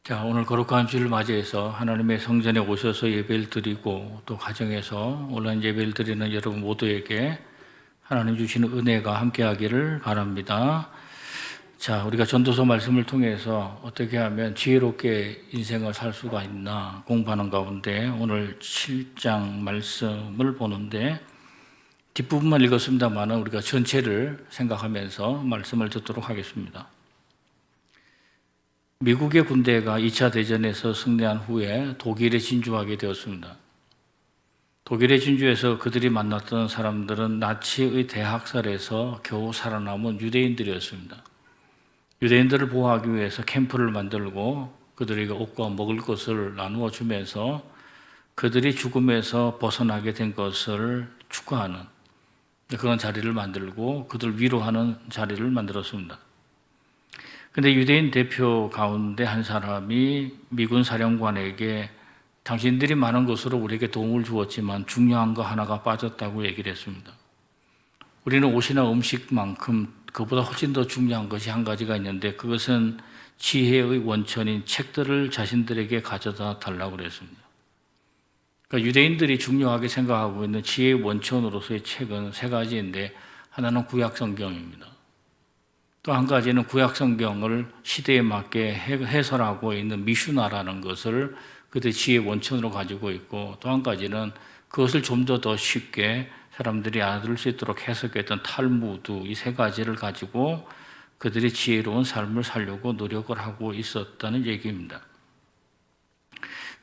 자, 오늘 거룩한 주를 맞이해서 하나님의 성전에 오셔서 예배를 드리고 또 가정에서 온라인 예배를 드리는 여러분 모두에게 하나님 주시는 은혜가 함께하기를 바랍니다. 자, 우리가 전도서 말씀을 통해서 어떻게 하면 지혜롭게 인생을 살 수가 있나 공부하는 가운데 오늘 7장 말씀을 보는데 뒷부분만 읽었습니다만 우리가 전체를 생각하면서 말씀을 듣도록 하겠습니다. 미국의 군대가 2차 대전에서 승리한 후에 독일에 진주하게 되었습니다. 독일에 진주해서 그들이 만났던 사람들은 나치의 대학살에서 겨우 살아남은 유대인들이었습니다. 유대인들을 보호하기 위해서 캠프를 만들고 그들에게 옷과 먹을 것을 나누어 주면서 그들이 죽음에서 벗어나게 된 것을 축하하는 그런 자리를 만들고 그들을 위로하는 자리를 만들었습니다. 근데 유대인 대표 가운데 한 사람이 미군 사령관에게 당신들이 많은 것으로 우리에게 도움을 주었지만 중요한 거 하나가 빠졌다고 얘기를 했습니다. 우리는 옷이나 음식만큼 그보다 훨씬 더 중요한 것이 한 가지가 있는데 그것은 지혜의 원천인 책들을 자신들에게 가져다 달라고 그랬습니다. 그러니까 유대인들이 중요하게 생각하고 있는 지혜의 원천으로서의 책은 세 가지인데 하나는 구약 성경입니다. 또 한 가지는 구약 성경을 시대에 맞게 해설하고 있는 미슈나라는 것을 그들의 지혜의 원천으로 가지고 있고 또 한 가지는 그것을 좀 더 쉽게 사람들이 알아들을 수 있도록 해석했던 탈무드 이 세 가지를 가지고 그들이 지혜로운 삶을 살려고 노력을 하고 있었다는 얘기입니다.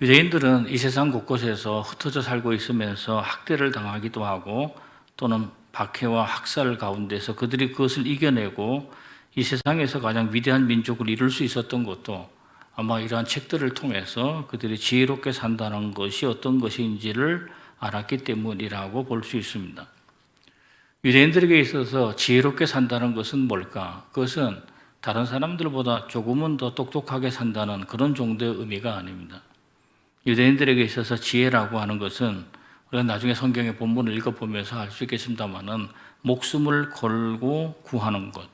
유대인들은 이 세상 곳곳에서 흩어져 살고 있으면서 학대를 당하기도 하고 또는 박해와 학살 가운데서 그들이 그것을 이겨내고 이 세상에서 가장 위대한 민족을 이룰 수 있었던 것도 아마 이러한 책들을 통해서 그들이 지혜롭게 산다는 것이 어떤 것인지를 알았기 때문이라고 볼 수 있습니다. 유대인들에게 있어서 지혜롭게 산다는 것은 뭘까? 그것은 다른 사람들보다 조금은 더 똑똑하게 산다는 그런 정도의 의미가 아닙니다. 유대인들에게 있어서 지혜라고 하는 것은 우리가 나중에 성경의 본문을 읽어보면서 알 수 있겠습니다만은 목숨을 걸고 구하는 것.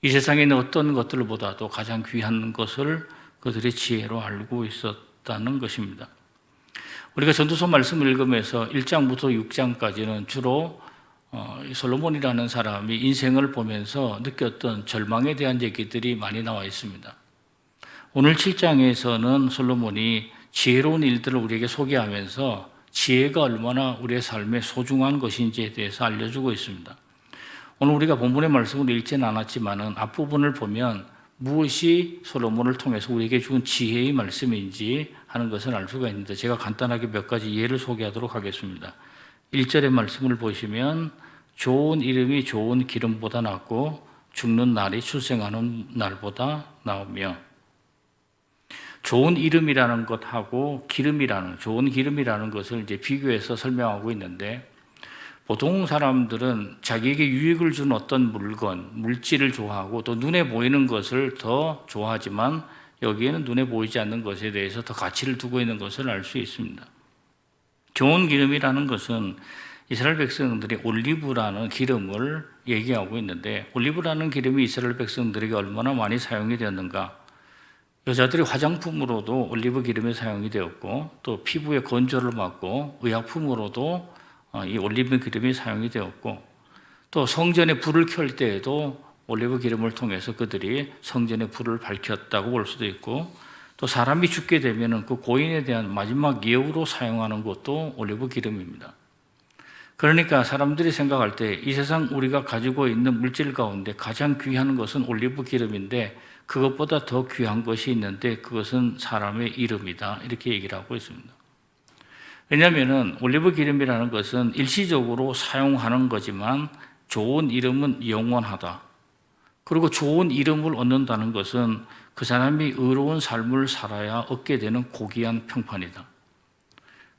이 세상에 있는 어떤 것들보다도 가장 귀한 것을 그들의 지혜로 알고 있었다는 것입니다. 우리가 전도서 말씀을 읽으면서 1장부터 6장까지는 주로 솔로몬이라는 사람이 인생을 보면서 느꼈던 절망에 대한 얘기들이 많이 나와 있습니다. 오늘 7장에서는 솔로몬이 지혜로운 일들을 우리에게 소개하면서 지혜가 얼마나 우리의 삶에 소중한 것인지에 대해서 알려주고 있습니다. 오늘 우리가 본문의 말씀을 읽지는 않았지만 앞부분을 보면 무엇이 솔로몬을 통해서 우리에게 준 지혜의 말씀인지 하는 것을 알 수가 있는데 제가 간단하게 몇 가지 예를 소개하도록 하겠습니다. 1절의 말씀을 보시면 좋은 이름이 좋은 기름보다 낫고 죽는 날이 출생하는 날보다 나으며 좋은 이름이라는 것하고 좋은 기름이라는 것을 이제 비교해서 설명하고 있는데 보통 사람들은 자기에게 유익을 준 어떤 물질을 좋아하고 또 눈에 보이는 것을 더 좋아하지만 여기에는 눈에 보이지 않는 것에 대해서 더 가치를 두고 있는 것을 알 수 있습니다. 좋은 기름이라는 것은 이스라엘 백성들이 올리브라는 기름을 얘기하고 있는데 올리브라는 기름이 이스라엘 백성들에게 얼마나 많이 사용이 되었는가. 여자들이 화장품으로도 올리브 기름이 사용이 되었고 또 피부의 건조를 막고 의약품으로도 이 올리브 기름이 사용이 되었고 또 성전에 불을 켤 때에도 올리브 기름을 통해서 그들이 성전에 불을 밝혔다고 볼 수도 있고 또 사람이 죽게 되면 그 고인에 대한 마지막 예우로 사용하는 것도 올리브 기름입니다. 그러니까 사람들이 생각할 때 이 세상 우리가 가지고 있는 물질 가운데 가장 귀한 것은 올리브 기름인데 그것보다 더 귀한 것이 있는데 그것은 사람의 이름이다 이렇게 얘기를 하고 있습니다. 왜냐하면 올리브 기름이라는 것은 일시적으로 사용하는 거지만 좋은 이름은 영원하다. 그리고 좋은 이름을 얻는다는 것은 그 사람이 의로운 삶을 살아야 얻게 되는 고귀한 평판이다.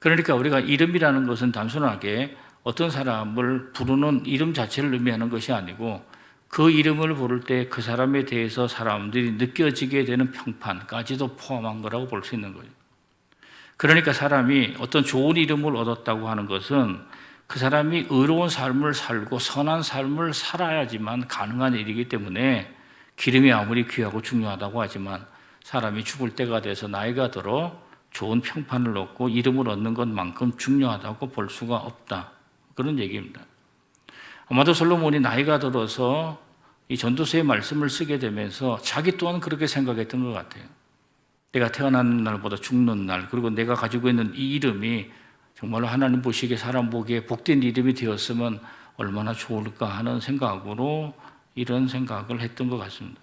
그러니까 우리가 이름이라는 것은 단순하게 어떤 사람을 부르는 이름 자체를 의미하는 것이 아니고 그 이름을 부를 때 그 사람에 대해서 사람들이 느껴지게 되는 평판까지도 포함한 거라고 볼 수 있는 거예요. 그러니까 사람이 어떤 좋은 이름을 얻었다고 하는 것은 그 사람이 의로운 삶을 살고 선한 삶을 살아야지만 가능한 일이기 때문에 기름이 아무리 귀하고 중요하다고 하지만 사람이 죽을 때가 돼서 나이가 들어 좋은 평판을 얻고 이름을 얻는 것만큼 중요하다고 볼 수가 없다. 그런 얘기입니다. 아마도 솔로몬이 나이가 들어서 이 전도서의 말씀을 쓰게 되면서 자기 또한 그렇게 생각했던 것 같아요. 내가 태어나는 날보다 죽는 날, 그리고 내가 가지고 있는 이 이름이 정말로 하나님 보시기에 사람 보기에 복된 이름이 되었으면 얼마나 좋을까 하는 생각으로 이런 생각을 했던 것 같습니다.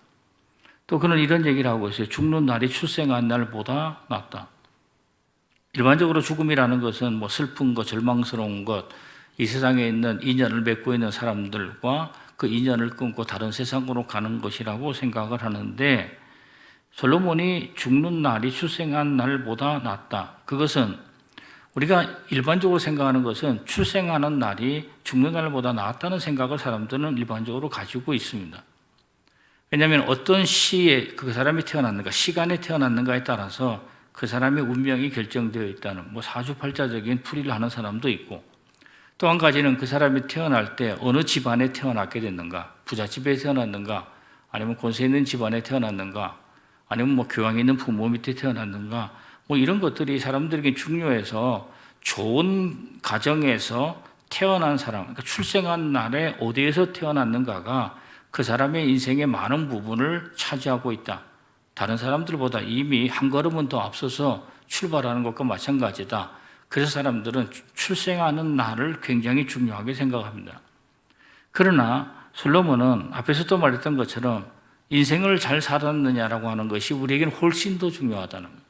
또 그는 이런 얘기를 하고 있어요. 죽는 날이 출생한 날보다 낫다. 일반적으로 죽음이라는 것은 뭐 슬픈 것, 절망스러운 것, 이 세상에 있는 인연을 맺고 있는 사람들과 그 인연을 끊고 다른 세상으로 가는 것이라고 생각을 하는데, 솔로몬이 죽는 날이 출생한 날보다 낫다. 그것은 우리가 일반적으로 생각하는 것은 출생하는 날이 죽는 날보다 낫다는 생각을 사람들은 일반적으로 가지고 있습니다. 왜냐하면 어떤 시에 그 사람이 태어났는가, 시간에 태어났는가에 따라서 그 사람의 운명이 결정되어 있다는 뭐 사주팔자적인 풀이를 하는 사람도 있고, 또 한 가지는 그 사람이 태어날 때 어느 집안에 태어났게 됐는가, 부잣집에 태어났는가, 아니면 권세 있는 집안에 태어났는가, 아니면 뭐 교양 있는 부모 밑에 태어났는가, 뭐 이런 것들이 사람들에게 중요해서 좋은 가정에서 태어난 사람, 그러니까 출생한 날에 어디에서 태어났는가가 그 사람의 인생의 많은 부분을 차지하고 있다. 다른 사람들보다 이미 한 걸음은 더 앞서서 출발하는 것과 마찬가지다. 그래서 사람들은 출생하는 날을 굉장히 중요하게 생각합니다. 그러나 솔로몬은 앞에서도 말했던 것처럼 인생을 잘 살았느냐라고 하는 것이 우리에게는 훨씬 더 중요하다는 거예요.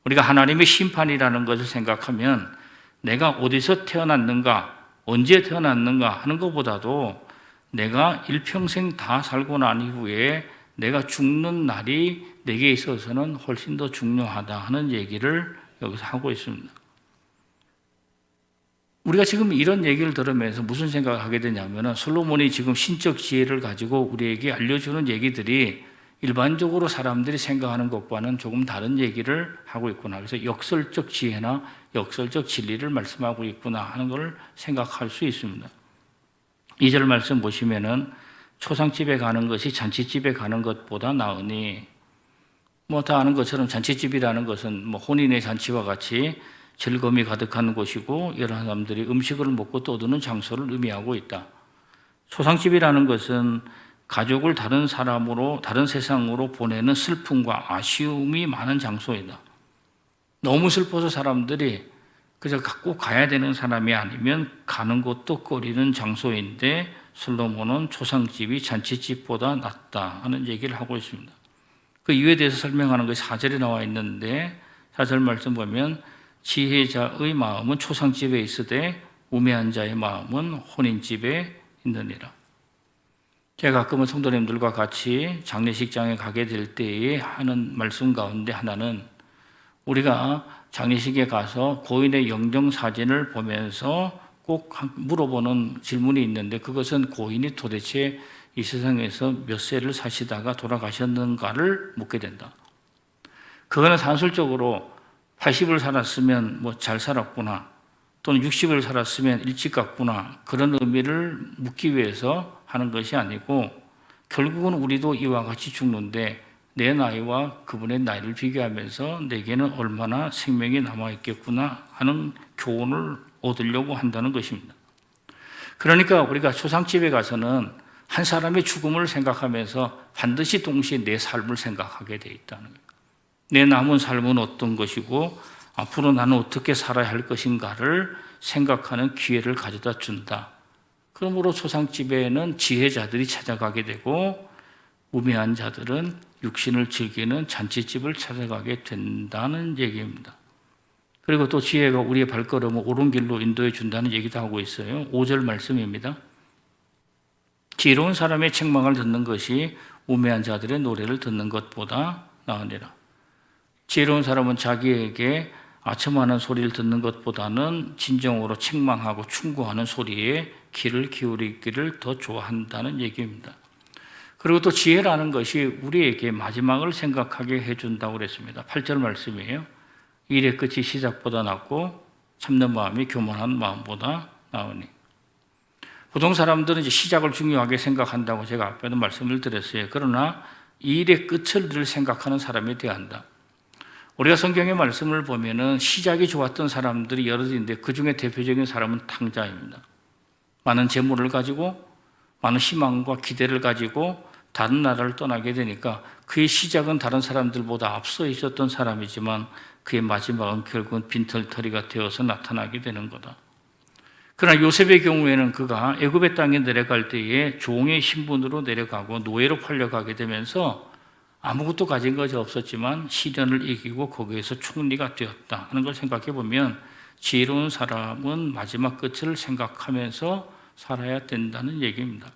우리가 하나님의 심판이라는 것을 생각하면 내가 어디서 태어났는가, 언제 태어났는가 하는 것보다도 내가 일평생 다 살고 난 이후에 내가 죽는 날이 내게 있어서는 훨씬 더 중요하다 하는 얘기를 여기서 하고 있습니다. 우리가 지금 이런 얘기를 들으면서 무슨 생각을 하게 되냐면, 솔로몬이 지금 신적 지혜를 가지고 우리에게 알려주는 얘기들이 일반적으로 사람들이 생각하는 것과는 조금 다른 얘기를 하고 있구나. 그래서 역설적 지혜나 역설적 진리를 말씀하고 있구나 하는 걸 생각할 수 있습니다. 2절 말씀 보시면은 초상집에 가는 것이 잔치집에 가는 것보다 나으니, 뭐 다 아는 것처럼 잔치집이라는 것은 뭐 혼인의 잔치와 같이 즐거움이 가득한 곳이고 여러 사람들이 음식을 먹고 떠드는 장소를 의미하고 있다. 초상집이라는 것은 가족을 다른 사람으로, 다른 세상으로 보내는 슬픔과 아쉬움이 많은 장소이다. 너무 슬퍼서 사람들이 그저 꼭 가야 되는 사람이 아니면 가는 것도 꺼리는 장소인데, 솔로몬은 초상집이 잔치집보다 낫다 하는 얘기를 하고 있습니다. 그 이유에 대해서 설명하는 것이 4절에 나와 있는데, 4절 말씀 보면 지혜자의 마음은 초상집에 있으되 우매한 자의 마음은 혼인집에 있느니라. 제가 가끔은 성도님들과 같이 장례식장에 가게 될 때에 하는 말씀 가운데 하나는, 우리가 장례식에 가서 고인의 영정사진을 보면서 꼭 물어보는 질문이 있는데, 그것은 고인이 도대체 이 세상에서 몇 세를 사시다가 돌아가셨는가를 묻게 된다. 그거는 산술적으로 80을 살았으면 뭐 잘 살았구나, 또는 60을 살았으면 일찍 갔구나, 그런 의미를 묻기 위해서 하는 것이 아니고, 결국은 우리도 이와 같이 죽는데 내 나이와 그분의 나이를 비교하면서 내게는 얼마나 생명이 남아있겠구나 하는 교훈을 얻으려고 한다는 것입니다. 그러니까 우리가 초상집에 가서는 한 사람의 죽음을 생각하면서 반드시 동시에 내 삶을 생각하게 돼 있다는 거예요. 내 남은 삶은 어떤 것이고 앞으로 나는 어떻게 살아야 할 것인가를 생각하는 기회를 가져다 준다. 그러므로 초상집에는 지혜자들이 찾아가게 되고 우매한 자들은 육신을 즐기는 잔치집을 찾아가게 된다는 얘기입니다. 그리고 또 지혜가 우리의 발걸음을 옳은 길로 인도해 준다는 얘기도 하고 있어요. 5절 말씀입니다. 지혜로운 사람의 책망을 듣는 것이 우매한 자들의 노래를 듣는 것보다 나으니라. 지혜로운 사람은 자기에게 아첨하는 소리를 듣는 것보다는 진정으로 책망하고 충고하는 소리에 귀를 기울이기를 더 좋아한다는 얘기입니다. 그리고 또 지혜라는 것이 우리에게 마지막을 생각하게 해준다고 그랬습니다. 8절 말씀이에요. 일의 끝이 시작보다 낫고 참는 마음이 교만한 마음보다 나으니. 보통 사람들은 이제 시작을 중요하게 생각한다고 제가 앞에도 말씀을 드렸어요. 그러나 이 일의 끝을 늘 생각하는 사람이 되어야 한다. 우리가 성경의 말씀을 보면은 시작이 좋았던 사람들이 여럿 있는데 그 중에 대표적인 사람은 탕자입니다. 많은 재물을 가지고 많은 희망과 기대를 가지고 다른 나라를 떠나게 되니까 그의 시작은 다른 사람들보다 앞서 있었던 사람이지만 그의 마지막은 결국은 빈털터리가 되어서 나타나게 되는 거다. 그러나 요셉의 경우에는 그가 애굽의 땅에 내려갈 때에 종의 신분으로 내려가고 노예로 팔려가게 되면서 아무것도 가진 것이 없었지만 시련을 이기고 거기에서 총리가 되었다 하는 걸 생각해 보면 지혜로운 사람은 마지막 끝을 생각하면서 살아야 된다는 얘기입니다.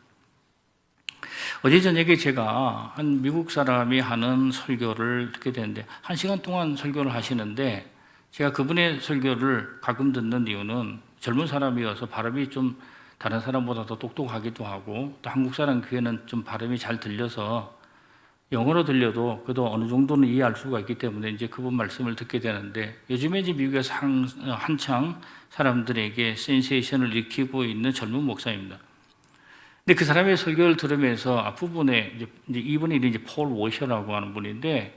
어제 저녁에 제가 한 미국 사람이 하는 설교를 듣게 되는데 1시간 동안 설교를 하시는데 제가 그분의 설교를 가끔 듣는 이유는 젊은 사람이어서 발음이 좀 다른 사람보다 더 똑똑하기도 하고 또 한국 사람 귀에는 좀 발음이 잘 들려서 영어로 들려도 그래도 어느 정도는 이해할 수가 있기 때문에 이제 그분 말씀을 듣게 되는데 요즘에 이제 미국에서 한창 사람들에게 센세이션을 일으키고 있는 젊은 목사입니다. 근데 그 사람의 설교를 들으면서 앞부분에 이제 이분이 이제 폴 워셔라고 하는 분인데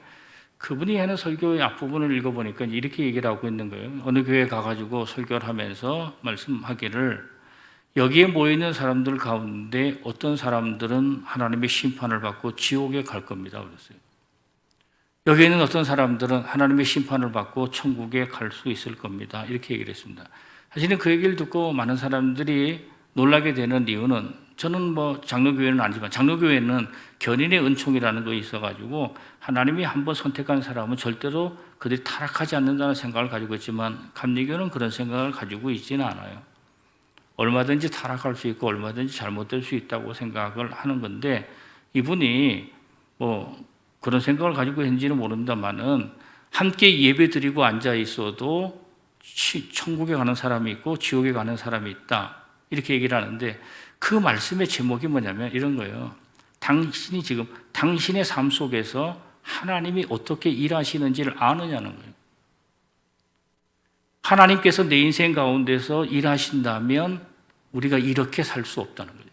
그분이 하는 설교의 앞부분을 읽어보니까 이렇게 얘기를 하고 있는 거예요. 어느 교회에 가가지고 설교를 하면서 말씀하기를 여기에 모여있는 사람들 가운데 어떤 사람들은 하나님의 심판을 받고 지옥에 갈 겁니다. 그랬어요. 여기에 있는 어떤 사람들은 하나님의 심판을 받고 천국에 갈 수 있을 겁니다. 이렇게 얘기를 했습니다. 사실은 그 얘기를 듣고 많은 사람들이 놀라게 되는 이유는 저는 장로교회는 아니지만 장로교회는 견인의 은총이라는 거 있어가지고 하나님이 한번 선택한 사람은 절대로 그들이 타락하지 않는다는 생각을 가지고 있지만 감리교는 그런 생각을 가지고 있지는 않아요. 얼마든지 타락할 수 있고 얼마든지 잘못될 수 있다고 생각을 하는 건데 이분이 그런 생각을 가지고 있는지는 모른다만은 함께 예배 드리고 앉아 있어도 천국에 가는 사람이 있고 지옥에 가는 사람이 있다. 이렇게 얘기를 하는데 그 말씀의 제목이 뭐냐면 이런 거예요. 당신이 지금 당신의 삶 속에서 하나님이 어떻게 일하시는지를 아느냐는 거예요. 하나님께서 내 인생 가운데서 일하신다면 우리가 이렇게 살 수 없다는 거예요.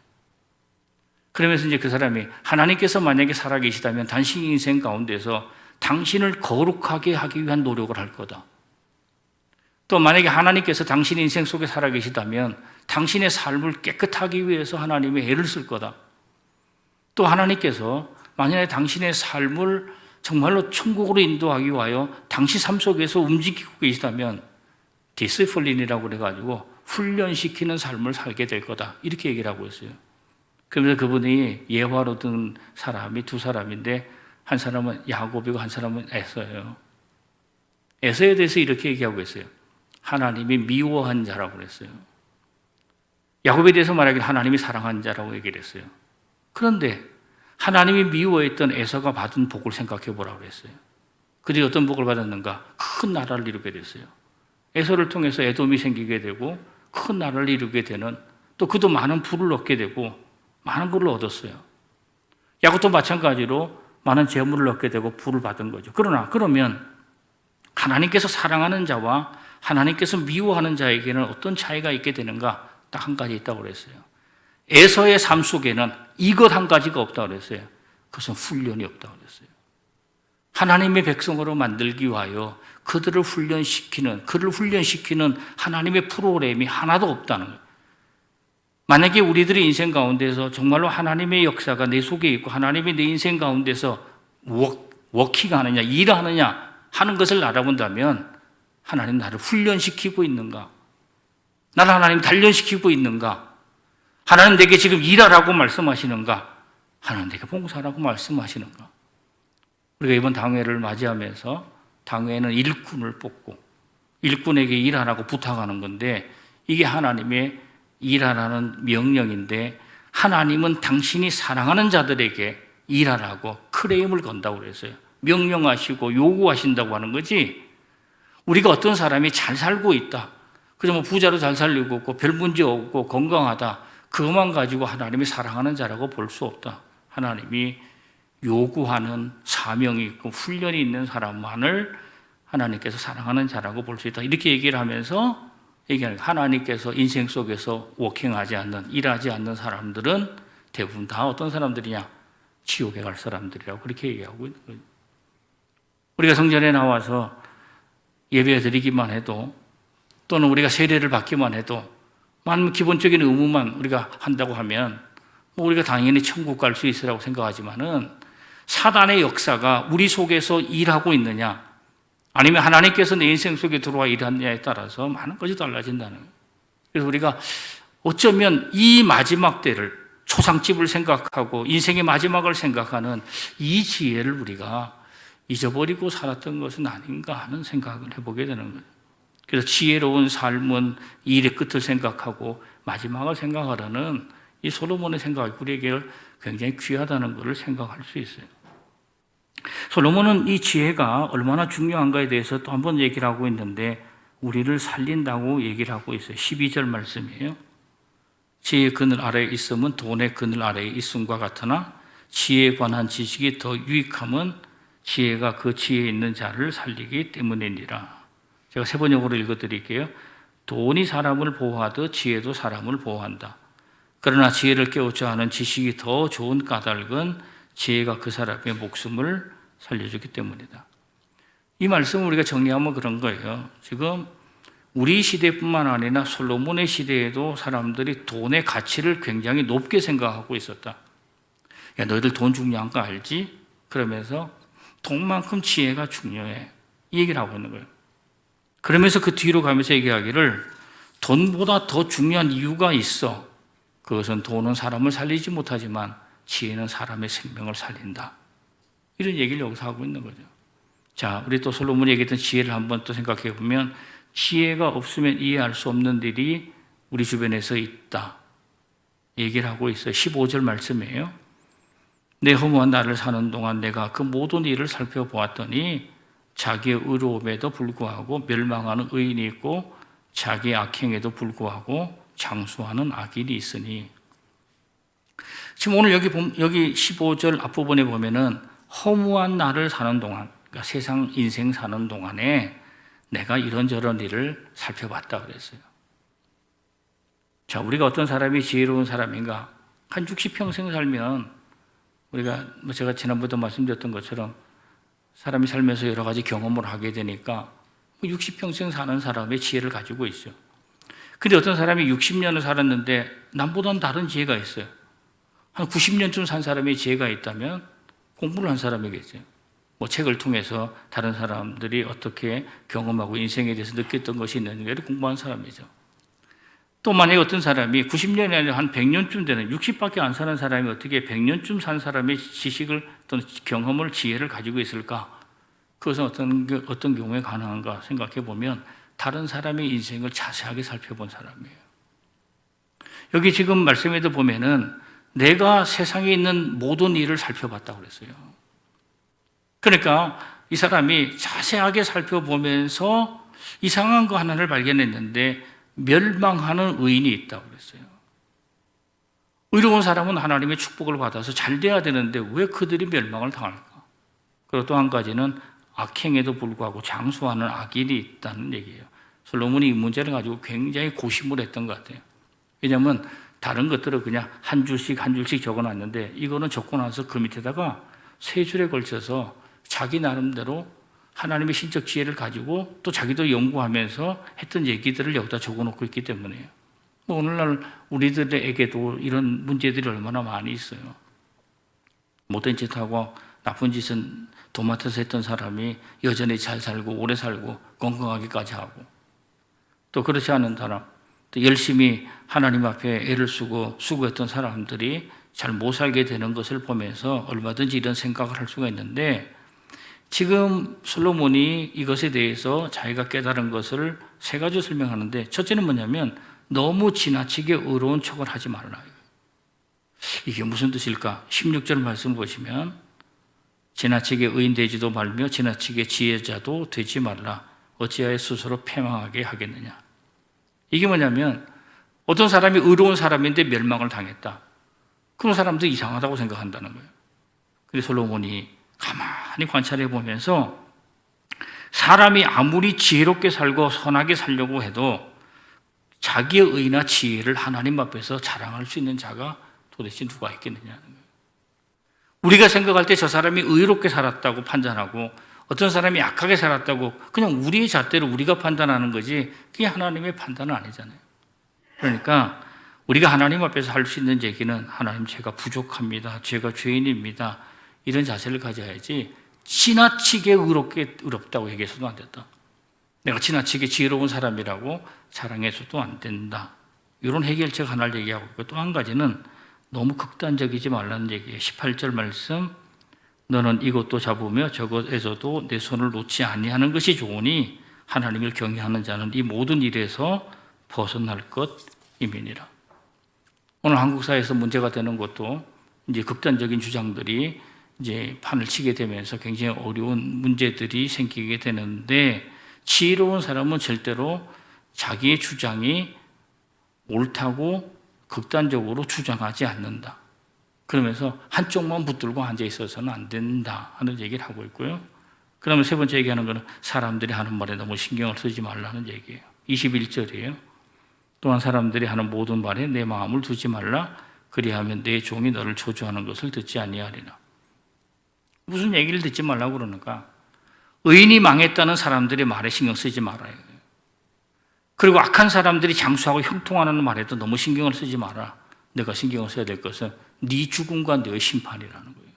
그러면서 이제 그 사람이 하나님께서 만약에 살아계시다면 당신 인생 가운데서 당신을 거룩하게 하기 위한 노력을 할 거다. 또 만약에 하나님께서 당신 인생 속에 살아계시다면 당신의 삶을 깨끗하기 위해서 하나님의 애를 쓸 거다. 또 하나님께서 만약에 당신의 삶을 정말로 천국으로 인도하기 위하여 당신 삶 속에서 움직이고 계시다면 디스플린이라고 그래가지고 훈련시키는 삶을 살게 될 거다. 이렇게 얘기를 하고 있어요. 그러면서 그분이 예화로 든 사람이 두 사람인데 한 사람은 야곱이고 한 사람은 에서예요. 에서에 대해서 이렇게 얘기하고 있어요. 하나님이 미워한 자라고 그랬어요. 야곱에 대해서 말하기를 하나님이 사랑한 자라고 얘기를 했어요. 그런데 하나님이 미워했던 에서가 받은 복을 생각해 보라고 그랬어요. 그들이 어떤 복을 받았는가? 큰 나라를 이루게 됐어요. 에서를 통해서 에돔이 생기게 되고 큰 나라를 이루게 되는 또 그도 많은 부를 얻게 되고 많은 부를 얻었어요. 야곱도 마찬가지로 많은 재물을 얻게 되고 부를 받은 거죠. 그러면 하나님께서 사랑하는 자와 하나님께서 미워하는 자에게는 어떤 차이가 있게 되는가? 딱 한 가지 있다고 그랬어요. 에서의 삶 속에는 이것 한 가지가 없다고 그랬어요. 그것은 훈련이 없다고 그랬어요. 하나님의 백성으로 만들기 위하여 그들을 훈련시키는 하나님의 프로그램이 하나도 없다는 거예요. 만약에 우리들의 인생 가운데서 정말로 하나님의 역사가 내 속에 있고 하나님이 내 인생 가운데서 워킹하느냐, 일하느냐 하는 것을 알아본다면 하나님 나를 훈련시키고 있는가? 나를 하나님 단련시키고 있는가? 하나님 내게 지금 일하라고 말씀하시는가? 하나님 내게 봉사하라고 말씀하시는가? 우리가 이번 당회를 맞이하면서 당회에는 일꾼을 뽑고 일꾼에게 일하라고 부탁하는 건데 이게 하나님의 일하라는 명령인데 하나님은 당신이 사랑하는 자들에게 일하라고 크레임을 건다고 그랬어요. 명령하시고 요구하신다고 하는 거지 우리가 어떤 사람이 잘 살고 있다. 그래서 부자로 잘 살리고 있고 별 문제 없고 건강하다. 그것만 가지고 하나님이 사랑하는 자라고 볼 수 없다. 하나님이 요구하는 사명이 있고 훈련이 있는 사람만을 하나님께서 사랑하는 자라고 볼 수 있다. 이렇게 얘기를 하면서 얘기하는 거예요. 하나님께서 인생 속에서 워킹하지 않는, 일하지 않는 사람들은 대부분 다 어떤 사람들이냐? 지옥에 갈 사람들이라고 그렇게 얘기하고 있는 거예요. 우리가 성전에 나와서 예배 드리기만 해도 또는 우리가 세례를 받기만 해도 만 기본적인 의무만 우리가 한다고 하면 우리가 당연히 천국 갈 수 있으라고 생각하지만은 사단의 역사가 우리 속에서 일하고 있느냐 아니면 하나님께서 내 인생 속에 들어와 일하느냐에 따라서 많은 것이 달라진다는 거예요. 그래서 우리가 어쩌면 이 마지막 때를 초상집을 생각하고 인생의 마지막을 생각하는 이 지혜를 우리가 잊어버리고 살았던 것은 아닌가 하는 생각을 해보게 되는 거예요. 그래서 지혜로운 삶은 일의 끝을 생각하고 마지막을 생각하라는 이 솔로몬의 생각이 우리에게 굉장히 귀하다는 것을 생각할 수 있어요. 솔로몬은 이 지혜가 얼마나 중요한가에 대해서 또 한 번 얘기를 하고 있는데 우리를 살린다고 얘기를 하고 있어요. 12절 말씀이에요. 지혜의 그늘 아래에 있음은 돈의 그늘 아래에 있음과 같으나 지혜에 관한 지식이 더 유익함은 지혜가 그 지혜에 있는 자를 살리기 때문이니라. 제가 세 번역으로 읽어드릴게요. 돈이 사람을 보호하듯 지혜도 사람을 보호한다. 그러나 지혜를 깨우쳐 하는 지식이 더 좋은 까닭은 지혜가 그 사람의 목숨을 살려주기 때문이다. 이 말씀을 우리가 정리하면 그런 거예요. 지금 우리 시대뿐만 아니라 솔로몬의 시대에도 사람들이 돈의 가치를 굉장히 높게 생각하고 있었다. 야, 너희들 돈 중요한 거 알지? 그러면서 돈만큼 지혜가 중요해. 이 얘기를 하고 있는 거예요. 그러면서 그 뒤로 가면서 얘기하기를 돈보다 더 중요한 이유가 있어. 그것은 돈은 사람을 살리지 못하지만 지혜는 사람의 생명을 살린다. 이런 얘기를 여기서 하고 있는 거죠. 자, 우리 또 솔로몬이 얘기했던 지혜를 한번 또 생각해 보면 지혜가 없으면 이해할 수 없는 일이 우리 주변에서 있다. 얘기를 하고 있어요. 15절 말씀이에요. 내 허무한 날을 사는 동안 내가 그 모든 일을 살펴보았더니 자기의 의로움에도 불구하고 멸망하는 의인이 있고 자기의 악행에도 불구하고 장수하는 악인이 있으니. 지금 오늘 여기 15절 앞부분에 보면은 허무한 날을 사는 동안, 그러니까 세상 인생 사는 동안에 내가 이런저런 일을 살펴봤다 그랬어요. 자, 우리가 어떤 사람이 지혜로운 사람인가? 한 60평생 살면 우리가 제가 지난번에도 말씀드렸던 것처럼 사람이 살면서 여러 가지 경험을 하게 되니까 60평생 사는 사람의 지혜를 가지고 있죠. 근데 어떤 사람이 60년을 살았는데 남보다는 다른 지혜가 있어요. 한 90년쯤 산 사람의 지혜가 있다면 공부를 한 사람이겠죠. 뭐 책을 통해서 다른 사람들이 어떻게 경험하고 인생에 대해서 느꼈던 것이 있는지를 공부한 사람이죠. 또 만약에 어떤 사람이 90년이 아니라 한 100년쯤 되는 60밖에 안 사는 사람이 어떻게 100년쯤 산 사람의 지식을 또는 경험을 지혜를 가지고 있을까? 그것은 어떤 경우에 가능한가 생각해 보면 다른 사람의 인생을 자세하게 살펴본 사람이에요. 여기 지금 말씀에도 보면은 내가 세상에 있는 모든 일을 살펴봤다고 그랬어요. 그러니까 이 사람이 자세하게 살펴보면서 이상한 거 하나를 발견했는데 멸망하는 의인이 있다고 그랬어요. 의로운 사람은 하나님의 축복을 받아서 잘 돼야 되는데 왜 그들이 멸망을 당할까? 그리고 또 한 가지는 악행에도 불구하고 장수하는 악인이 있다는 얘기예요. 솔로몬이 이 문제를 가지고 굉장히 고심을 했던 것 같아요. 왜냐하면 다른 것들은 그냥 한 줄씩 한 줄씩 적어놨는데 이거는 적고나서 그 밑에다가 세 줄에 걸쳐서 자기 나름대로 하나님의 신적 지혜를 가지고 또 자기도 연구하면서 했던 얘기들을 여기다 적어놓고 있기 때문에요. 오늘날 우리들에게도 이런 문제들이 얼마나 많이 있어요. 못된 짓하고 나쁜 짓은 도맡아서 했던 사람이 여전히 잘 살고 오래 살고 건강하기까지 하고, 또 그렇지 않은 사람, 또 열심히 하나님 앞에 애를 쓰고 수고했던 사람들이 잘 못 살게 되는 것을 보면서 얼마든지 이런 생각을 할 수가 있는데, 지금 솔로몬이 이것에 대해서 자기가 깨달은 것을 세 가지 설명하는데, 첫째는 뭐냐면 너무 지나치게 의로운 척을 하지 말라. 이게 무슨 뜻일까? 16절 말씀 보시면 지나치게 의인 되지도 말며 지나치게 지혜자도 되지 말라. 어찌하여 스스로 패망하게 하겠느냐. 이게 뭐냐면 어떤 사람이 의로운 사람인데 멸망을 당했다. 그런 사람도 이상하다고 생각한다는 거예요. 그래서 솔로몬이 가만히 관찰해 보면서 사람이 아무리 지혜롭게 살고 선하게 살려고 해도 자기의 의나 지혜를 하나님 앞에서 자랑할 수 있는 자가 도대체 누가 있겠느냐는 거예요. 우리가 생각할 때 저 사람이 의롭게 살았다고 판단하고 어떤 사람이 악하게 살았다고 그냥 우리의 잣대로 우리가 판단하는 거지 그게 하나님의 판단은 아니잖아요. 그러니까 우리가 하나님 앞에서 할 수 있는 얘기는 하나님 제가 부족합니다. 제가 죄인입니다. 이런 자세를 가져야지 지나치게 의롭다고 얘기해서도 안 된다. 내가 지나치게 지혜로운 사람이라고 자랑해서도 안 된다. 이런 해결책 하나를 얘기하고 있고 또 한 가지는 너무 극단적이지 말라는 얘기예요. 18절 말씀 너는 이것도 잡으며 저것에서도 내 손을 놓지 아니하는 것이 좋으니 하나님을 경외하는 자는 이 모든 일에서 벗어날 것임이니라. 오늘 한국 사회에서 문제가 되는 것도 이제 극단적인 주장들이 이제 판을 치게 되면서 굉장히 어려운 문제들이 생기게 되는데 지혜로운 사람은 절대로 자기의 주장이 옳다고 극단적으로 주장하지 않는다. 그러면서 한쪽만 붙들고 앉아 있어서는 안 된다 하는 얘기를 하고 있고요. 그러면 세 번째 얘기하는 것은 사람들이 하는 말에 너무 신경을 쓰지 말라는 얘기예요. 21절이에요. 또한 사람들이 하는 모든 말에 내 마음을 두지 말라. 그리하면 내 종이 너를 저주하는 것을 듣지 아니하리라. 무슨 얘기를 듣지 말라고 그러는가? 의인이 망했다는 사람들의 말에 신경 쓰지 말아요. 그리고 악한 사람들이 장수하고 형통하는 말에도 너무 신경을 쓰지 마라. 내가 신경을 써야 될 것은 네 죽음과 너의 심판이라는 거예요.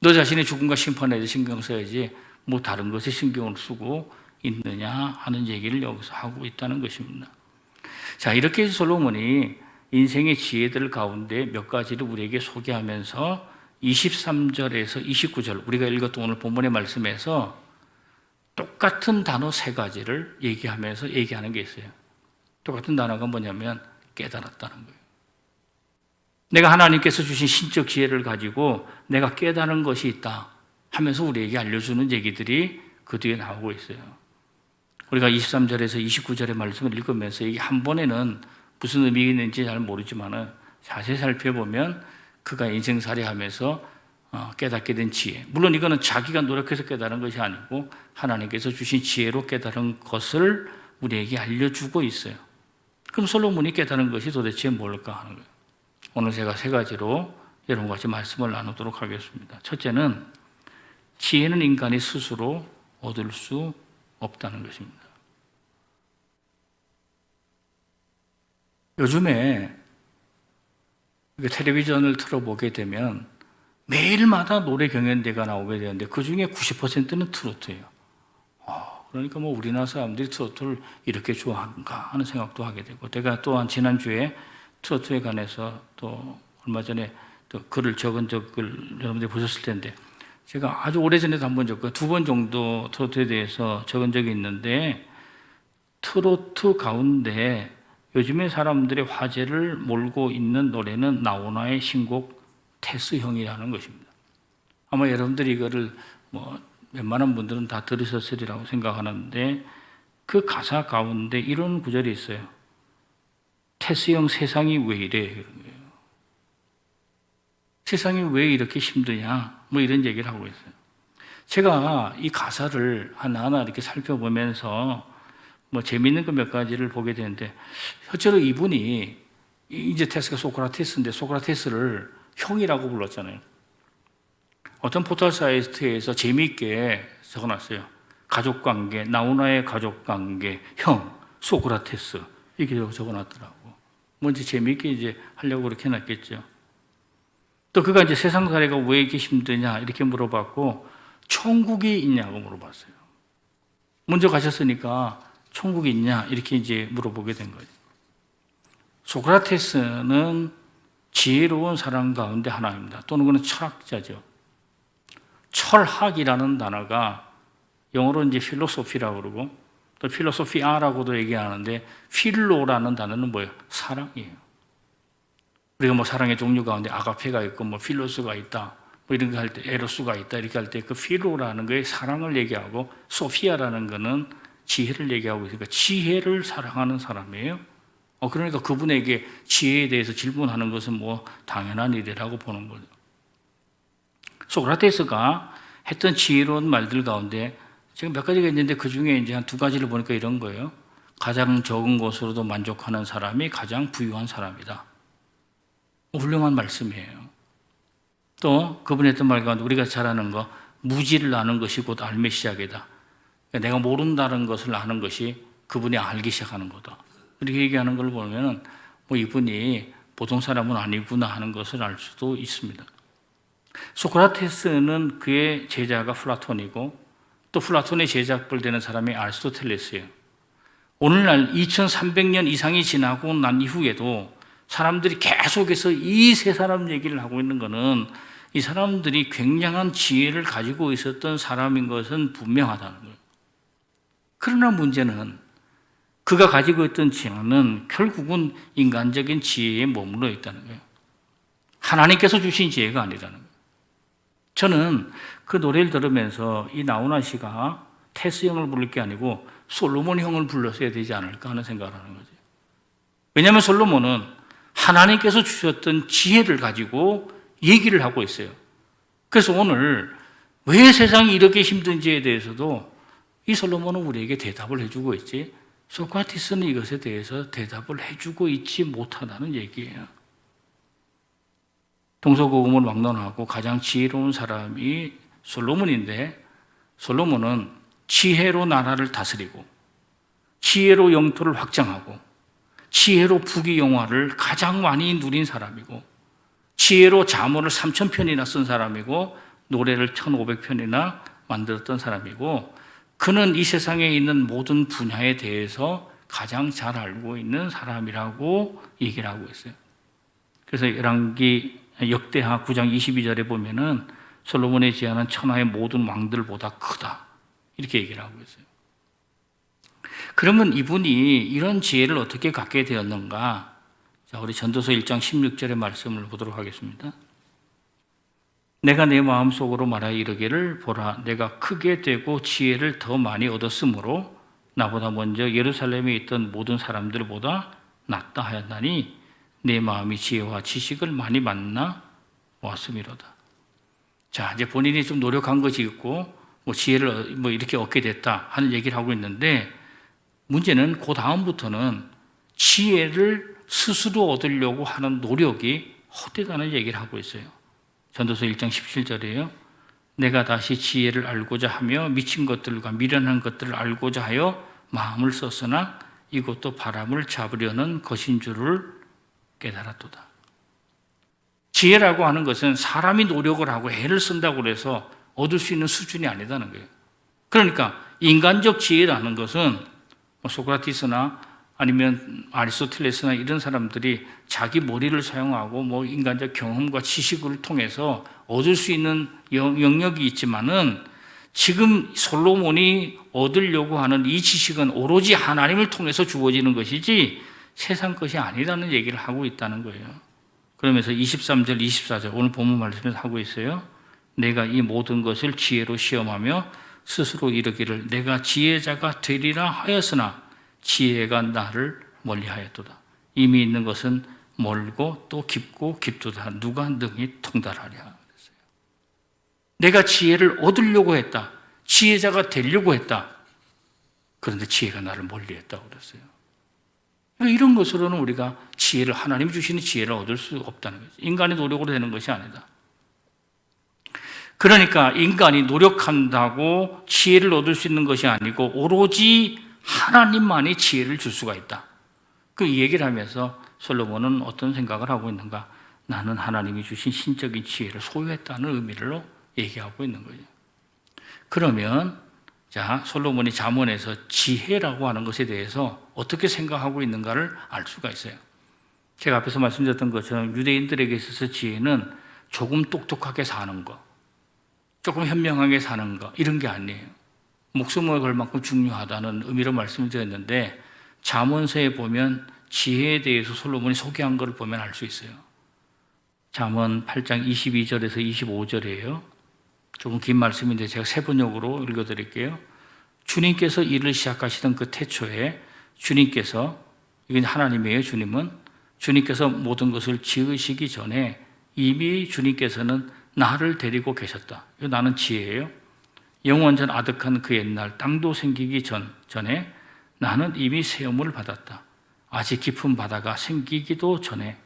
너 자신의 죽음과 심판에 대해 신경 써야지 뭐 다른 것에 신경을 쓰고 있느냐 하는 얘기를 여기서 하고 있다는 것입니다. 자, 이렇게 해서 솔로몬이 인생의 지혜들 가운데 몇 가지를 우리에게 소개하면서 23절에서 29절 우리가 읽었던 오늘 본문의 말씀에서 똑같은 단어 세 가지를 얘기하면서 얘기하는 게 있어요. 똑같은 단어가 뭐냐면 깨달았다는 거예요. 내가 하나님께서 주신 신적 지혜를 가지고 내가 깨달은 것이 있다 하면서 우리에게 알려주는 얘기들이 그 뒤에 나오고 있어요. 우리가 23절에서 29절의 말씀을 읽으면서 이게 한 번에는 무슨 의미가 있는지 잘 모르지만 자세히 살펴보면 그가 인생살이하면서 깨닫게 된 지혜. 물론 이거는 자기가 노력해서 깨달은 것이 아니고 하나님께서 주신 지혜로 깨달은 것을 우리에게 알려주고 있어요. 그럼 솔로몬이 깨달은 것이 도대체 뭘까 하는 거예요. 오늘 제가 세 가지로 여러분과 같이 말씀을 나누도록 하겠습니다. 첫째는 지혜는 인간이 스스로 얻을 수 없다는 것입니다. 요즘에 텔레비전을 틀어보게 되면 매일마다 노래 경연대가 나오게 되는데 그 중에 90%는 트로트예요. 그러니까 뭐 우리나라 사람들이 트로트를 이렇게 좋아하는가 하는 생각도 하게 되고, 제가 또한 지난주에 트로트에 관해서 또 얼마 전에 또 글을 적은 적을 여러분들이 보셨을 텐데, 제가 아주 오래전에도 한 번 적고 두 번 정도 트로트에 대해서 적은 적이 있는데, 트로트 가운데 요즘에 사람들의 화제를 몰고 있는 노래는 나훈아의 신곡 테스형이라는 것입니다. 아마 여러분들이 이거를 뭐 웬만한 분들은 다 들으셨으리라고 생각하는데, 그 가사 가운데 이런 구절이 있어요. 테스형 세상이 왜 이래? 이런 거예요. 세상이 왜 이렇게 힘드냐? 뭐 이런 얘기를 하고 있어요. 제가 이 가사를 하나하나 이렇게 살펴보면서 뭐 재미있는 거 몇 가지를 보게 되는데, 실제로 이분이 이제 테스가 소크라테스인데 소크라테스를 형이라고 불렀잖아요. 어떤 포털 사이트에서 재미있게 적어놨어요. 가족관계, 나훈아의 가족관계, 형, 소크라테스 이렇게 적어놨더라고. 뭐 이제 재미있게 이제 하려고 그렇게 해놨겠죠. 또 그가 이제 세상살이가 왜 이렇게 힘드냐 이렇게 물어봤고, 천국이 있냐고 물어봤어요. 먼저 가셨으니까 천국이 있냐 이렇게 이제 물어보게 된 거예요. 소크라테스는 지혜로운 사람 가운데 하나입니다. 또는 그는 철학자죠. 철학이라는 단어가 영어로 이제 필로소피라고 그러고 또 필로소피아라고도 얘기하는데, 필로라는 단어는 뭐예요? 사랑이에요. 우리가 뭐 사랑의 종류 가운데 아가페가 있고 뭐 필로스가 있다 뭐 이런 거 할 때 에로스가 있다 이렇게 할 때 그 필로라는 거에 사랑을 얘기하고, 소피아라는 거는 지혜를 얘기하고 있으니까 지혜를 사랑하는 사람이에요. 그러니까 그분에게 지혜에 대해서 질문하는 것은 뭐 당연한 일이라고 보는 거죠. 소크라테스가 했던 지혜로운 말들 가운데 지금 몇 가지가 있는데 그 중에 이제 한 두 가지를 보니까 이런 거예요. 가장 적은 것으로도 만족하는 사람이 가장 부유한 사람이다. 훌륭한 말씀이에요. 또 그분이 했던 말 가운데 우리가 잘 아는 거, 무지를 아는 것이 곧 알매 시작이다. 그러니까 내가 모른다는 것을 아는 것이 그분이 알기 시작하는 거다. 이렇게 얘기하는 걸 보면은 뭐 이분이 보통 사람은 아니구나 하는 것을 알 수도 있습니다. 소크라테스는 그의 제자가 플라톤이고 또 플라톤의 제자뻘 되는 사람이 아리스토텔레스예요. 오늘날 2300년 이상이 지나고 난 이후에도 사람들이 계속해서 이 세 사람 얘기를 하고 있는 것은 이 사람들이 굉장한 지혜를 가지고 있었던 사람인 것은 분명하다는 거예요. 그러나 문제는 그가 가지고 있던 지혜는 결국은 인간적인 지혜에 머물러 있다는 거예요. 하나님께서 주신 지혜가 아니라는 거예요. 저는 그 노래를 들으면서 이 나훈아 씨가 테스 형을 부를 게 아니고 솔로몬 형을 불렀어야 되지 않을까 하는 생각을 하는 거죠. 왜냐하면 솔로몬은 하나님께서 주셨던 지혜를 가지고 얘기를 하고 있어요. 그래서 오늘 왜 세상이 이렇게 힘든지에 대해서도 이 솔로몬은 우리에게 대답을 해주고 있지, 소크라테스는 이것에 대해서 대답을 해주고 있지 못하다는 얘기예요. 동서고금을 막론하고 가장 지혜로운 사람이 솔로몬인데, 솔로몬은 지혜로 나라를 다스리고 지혜로 영토를 확장하고 지혜로 부귀영화를 가장 많이 누린 사람이고 지혜로 잠언을 3000편이나 쓴 사람이고 노래를 1500편이나 만들었던 사람이고, 그는 이 세상에 있는 모든 분야에 대해서 가장 잘 알고 있는 사람이라고 얘기를 하고 있어요. 그래서 열왕기 역대하 9장 22절에 보면은 솔로몬의 지혜는 천하의 모든 왕들보다 크다, 이렇게 얘기를 하고 있어요. 그러면 이분이 이런 지혜를 어떻게 갖게 되었는가? 자, 우리 전도서 1장 16절의 말씀을 보도록 하겠습니다. 내가 내 마음속으로 말하여 이르기를, 보라, 내가 크게 되고 지혜를 더 많이 얻었으므로 나보다 먼저 예루살렘에 있던 모든 사람들보다 낫다 하였나니 내 마음이 지혜와 지식을 많이 만나 보았음이로다. 자, 이제 본인이 좀 노력한 것이 있고 지혜를 이렇게 얻게 됐다 하는 얘기를 하고 있는데, 문제는 그 다음부터는 지혜를 스스로 얻으려고 하는 노력이 헛되다는 얘기를 하고 있어요. 전도서 1장 17절이에요. 내가 다시 지혜를 알고자 하며 미친 것들과 미련한 것들을 알고자 하여 마음을 썼으나 이것도 바람을 잡으려는 것인 줄을 깨달았도다. 지혜라고 하는 것은 사람이 노력을 하고 애를 쓴다고 해서 얻을 수 있는 수준이 아니다는 거예요. 그러니까 인간적 지혜라는 것은 소크라테스나 아니면 아리스토텔레스나 이런 사람들이 자기 머리를 사용하고 인간적 경험과 지식을 통해서 얻을 수 있는 영역이 있지만은, 지금 솔로몬이 얻으려고 하는 이 지식은 오로지 하나님을 통해서 주어지는 것이지 세상 것이 아니라는 얘기를 하고 있다는 거예요. 그러면서 23절, 24절 오늘 본문 말씀에서 하고 있어요. 내가 이 모든 것을 지혜로 시험하며 스스로 이르기를 내가 지혜자가 되리라 하였으나 지혜가 나를 멀리하였도다. 이미 있는 것은 멀고 또 깊고 깊도다. 누가 능히 통달하랴 그랬어요. 내가 지혜를 얻으려고 했다. 지혜자가 되려고 했다. 그런데 지혜가 나를 멀리했다고 그랬어요. 이런 것으로는 우리가 지혜를, 하나님이 주시는 지혜를 얻을 수 없다는 거죠. 인간의 노력으로 되는 것이 아니다. 그러니까 인간이 노력한다고 지혜를 얻을 수 있는 것이 아니고 오로지 하나님만이 지혜를 줄 수가 있다. 그 얘기를 하면서 솔로몬은 어떤 생각을 하고 있는가? 나는 하나님이 주신 신적인 지혜를 소유했다는 의미로 얘기하고 있는 거죠. 그러면 자, 솔로몬이 잠언에서 지혜라고 하는 것에 대해서 어떻게 생각하고 있는가를 알 수가 있어요. 제가 앞에서 말씀드렸던 것처럼 유대인들에게 있어서 지혜는 조금 똑똑하게 사는 거, 조금 현명하게 사는 거, 이런 게 아니에요. 목숨을 걸 만큼 중요하다는 의미로 말씀드렸는데, 잠언서에 보면 지혜에 대해서 솔로몬이 소개한 것을 보면 알 수 있어요. 잠언 8장 22절에서 25절이에요. 조금 긴 말씀인데 제가 세번역으로 읽어드릴게요. 주님께서 일을 시작하시던 그 태초에 주님께서, 이건 하나님이에요. 주님께서 모든 것을 지으시기 전에 이미 주님께서는 나를 데리고 계셨다. 이거 나는 지혜예요. 영원전 아득한 그 옛날 땅도 생기기 전에 나는 이미 세움을 받았다. 아직 깊은 바다가 생기기도 전에,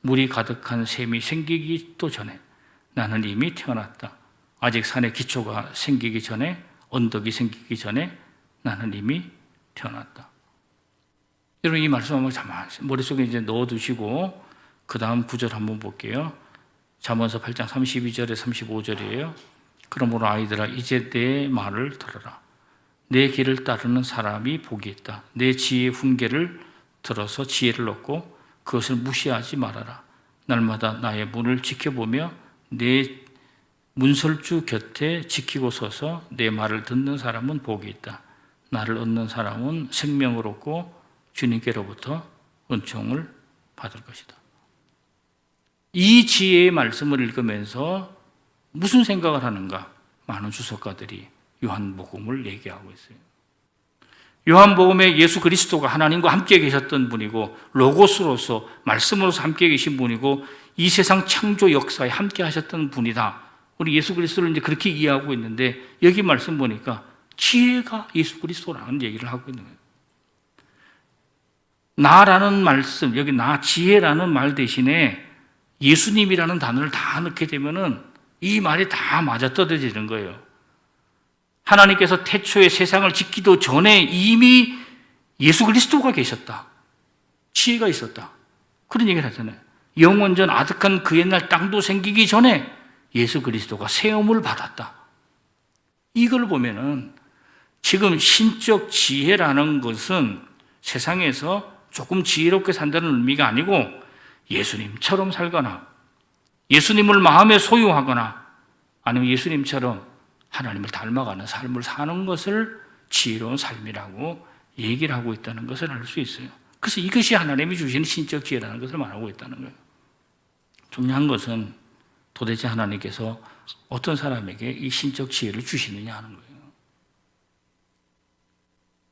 물이 가득한 샘이 생기기도 전에 나는 이미 태어났다. 아직 산의 기초가 생기기 전에, 언덕이 생기기 전에 나는 이미 태어났다. 여러분, 이 말씀 한번 머릿속에 이제 넣어두시고 그 다음 구절 한번 볼게요. 잠언서 8장 32절에 35절이에요. 그러므로 아이들아, 이제 내 말을 들어라. 내 길을 따르는 사람이 복이 있다. 내 지혜의 훈계를 들어서 지혜를 얻고 그것을 무시하지 말아라. 날마다 나의 문을 지켜보며 내 문설주 곁에 지키고 서서 내 말을 듣는 사람은 복이 있다. 나를 얻는 사람은 생명을 얻고 주님께로부터 은총을 받을 것이다. 이 지혜의 말씀을 읽으면서 무슨 생각을 하는가? 많은 주석가들이 요한복음을 얘기하고 있어요. 요한복음에 예수 그리스도가 하나님과 함께 계셨던 분이고 로고스로서 말씀으로서 함께 계신 분이고 이 세상 창조 역사에 함께 하셨던 분이다. 우리 예수 그리스도를 이제 그렇게 이해하고 있는데 여기 말씀 보니까 지혜가 예수 그리스도라는 얘기를 하고 있는 거예요. 나라는 말씀, 여기 나 지혜라는 말 대신에 예수님이라는 단어를 다 넣게 되면은 이 말이 다 맞아떨어지는 거예요. 하나님께서 태초에 세상을 짓기도 전에 이미 예수 그리스도가 계셨다. 지혜가 있었다. 그런 얘기를 하잖아요. 영원전 아득한 그 옛날 땅도 생기기 전에 예수 그리스도가 세움을 받았다. 이걸 보면은 지금 신적 지혜라는 것은 세상에서 조금 지혜롭게 산다는 의미가 아니고 예수님처럼 살거나 예수님을 마음에 소유하거나 아니면 예수님처럼 하나님을 닮아가는 삶을 사는 것을 지혜로운 삶이라고 얘기를 하고 있다는 것을 알 수 있어요. 그래서 이것이 하나님이 주시는 신적 지혜라는 것을 말하고 있다는 거예요. 중요한 것은 도대체 하나님께서 어떤 사람에게 이 신적 지혜를 주시느냐 하는 거예요.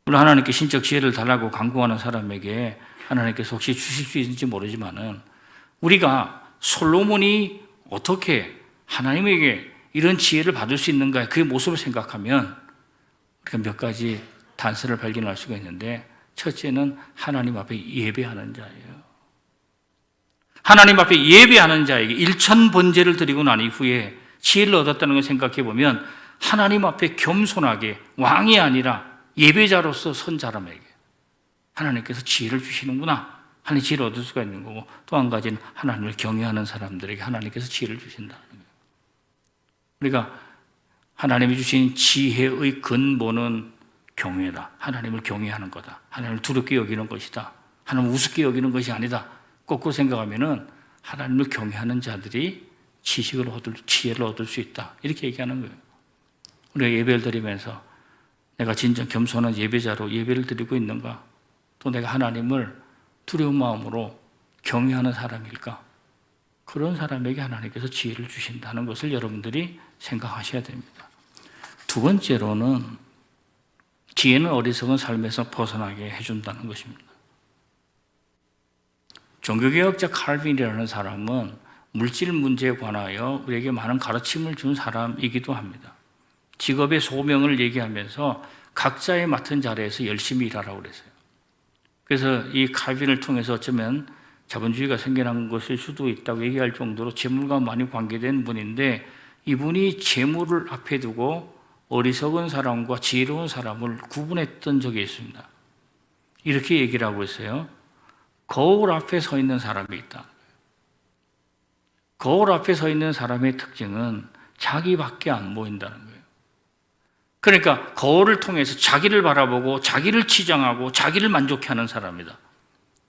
물론 하나님께 신적 지혜를 달라고 간구하는 사람에게 하나님께서 혹시 주실 수 있는지 모르지만은 우리가 솔로몬이 어떻게 하나님에게 이런 지혜를 받을 수 있는가 그의 모습을 생각하면 우리가 몇 가지 단서를 발견할 수가 있는데 첫째는 하나님 앞에 예배하는 자예요. 하나님 앞에 예배하는 자에게 일천번제를 드리고 난 이후에 지혜를 얻었다는 걸 생각해 보면 하나님 앞에 겸손하게 왕이 아니라 예배자로서 선 사람에게 하나님께서 지혜를 주시는구나 하는 지혜를 얻을 수가 있는 거고 또 한 가지는 하나님을 경외하는 사람들에게 하나님께서 지혜를 주신다는 거예요. 우리가 하나님이 주신 지혜의 근본은 경외다. 하나님을 경외하는 거다. 하나님을 두렵게 여기는 것이다. 하나님을 우습게 여기는 것이 아니다. 거꾸로 생각하면은 하나님을 경외하는 자들이 지혜를 얻을 수 있다. 이렇게 얘기하는 거예요. 우리가 예배를 드리면서 내가 진정 겸손한 예배자로 예배를 드리고 있는가? 또 내가 하나님을 두려운 마음으로 경외하는 사람일까? 그런 사람에게 하나님께서 지혜를 주신다는 것을 여러분들이 생각하셔야 됩니다. 두 번째로는 지혜는 어리석은 삶에서 벗어나게 해준다는 것입니다. 종교개혁자 칼빈이라는 사람은 물질 문제에 관하여 우리에게 많은 가르침을 준 사람이기도 합니다. 직업의 소명을 얘기하면서 각자의 맡은 자리에서 열심히 일하라고 그랬어요. 그래서 이 칼빈을 통해서 어쩌면 자본주의가 생겨난 것일 수도 있다고 얘기할 정도로 재물과 많이 관계된 분인데 이분이 재물을 앞에 두고 어리석은 사람과 지혜로운 사람을 구분했던 적이 있습니다. 이렇게 얘기를 하고 있어요. 거울 앞에 서 있는 사람이 있다. 거울 앞에 서 있는 사람의 특징은 자기밖에 안 보인다는 거예요. 그러니까 거울을 통해서 자기를 바라보고 자기를 치장하고 자기를 만족해하는 사람이다.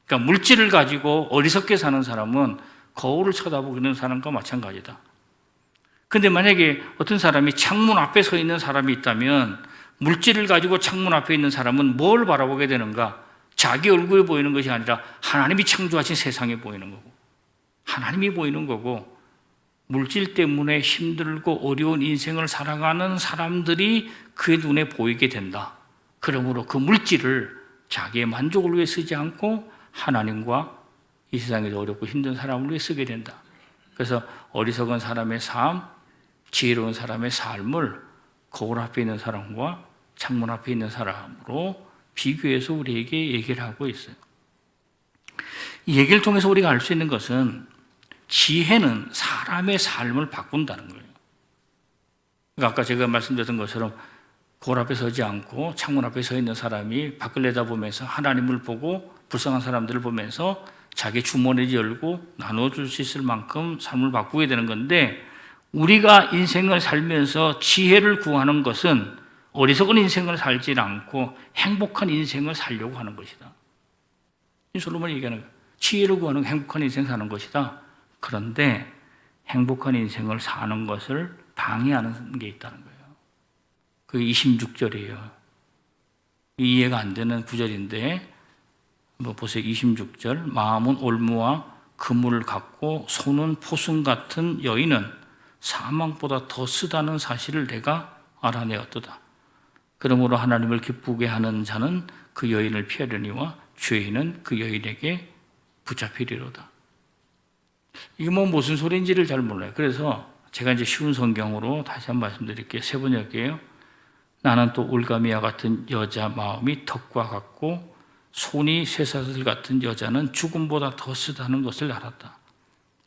그러니까 물질을 가지고 어리석게 사는 사람은 거울을 쳐다보고 있는 사람과 마찬가지다. 근데 만약에 어떤 사람이 창문 앞에 서 있는 사람이 있다면 물질을 가지고 창문 앞에 있는 사람은 뭘 바라보게 되는가? 자기 얼굴이 보이는 것이 아니라 하나님이 창조하신 세상에 보이는 거고 하나님이 보이는 거고 물질 때문에 힘들고 어려운 인생을 살아가는 사람들이 그의 눈에 보이게 된다. 그러므로 그 물질을 자기의 만족을 위해 쓰지 않고 하나님과 이 세상에서 어렵고 힘든 사람을 위해 쓰게 된다. 그래서 어리석은 사람의 삶, 지혜로운 사람의 삶을 거울 앞에 있는 사람과 창문 앞에 있는 사람으로 비교해서 우리에게 얘기를 하고 있어요. 이 얘기를 통해서 우리가 알 수 있는 것은 지혜는 사람의 삶을 바꾼다는 거예요. 그러니까 아까 제가 말씀드렸던 것처럼 골 앞에 서지 않고 창문 앞에 서 있는 사람이 밖을 내다보면서 하나님을 보고 불쌍한 사람들을 보면서 자기 주머니를 열고 나눠줄 수 있을 만큼 삶을 바꾸게 되는 건데, 우리가 인생을 살면서 지혜를 구하는 것은 어리석은 인생을 살지 않고 행복한 인생을 살려고 하는 것이다. 솔로몬이 얘기하는 거예요. 지혜를 구하는 행복한 인생 사는 것이다. 그런데 행복한 인생을 사는 것을 방해하는 게 있다는 거예요. 그게 26절이에요. 이해가 안 되는 구절인데, 보세요. 26절. 마음은 올무와 그물을 갖고 손은 포승 같은 여인은 사망보다 더 쓰다는 사실을 내가 알아내었도다. 그러므로 하나님을 기쁘게 하는 자는 그 여인을 피하려니와 죄인은 그 여인에게 붙잡히리로다. 이게 무슨 소리인지를 잘 몰라요. 그래서 제가 이제 쉬운 성경으로 다시 한번 말씀드릴게요. 세 번역이에요. 나는 또 올가미와 같은 여자 마음이 덕과 같고 손이 쇠사슬 같은 여자는 죽음보다 더 쓰다는 것을 알았다.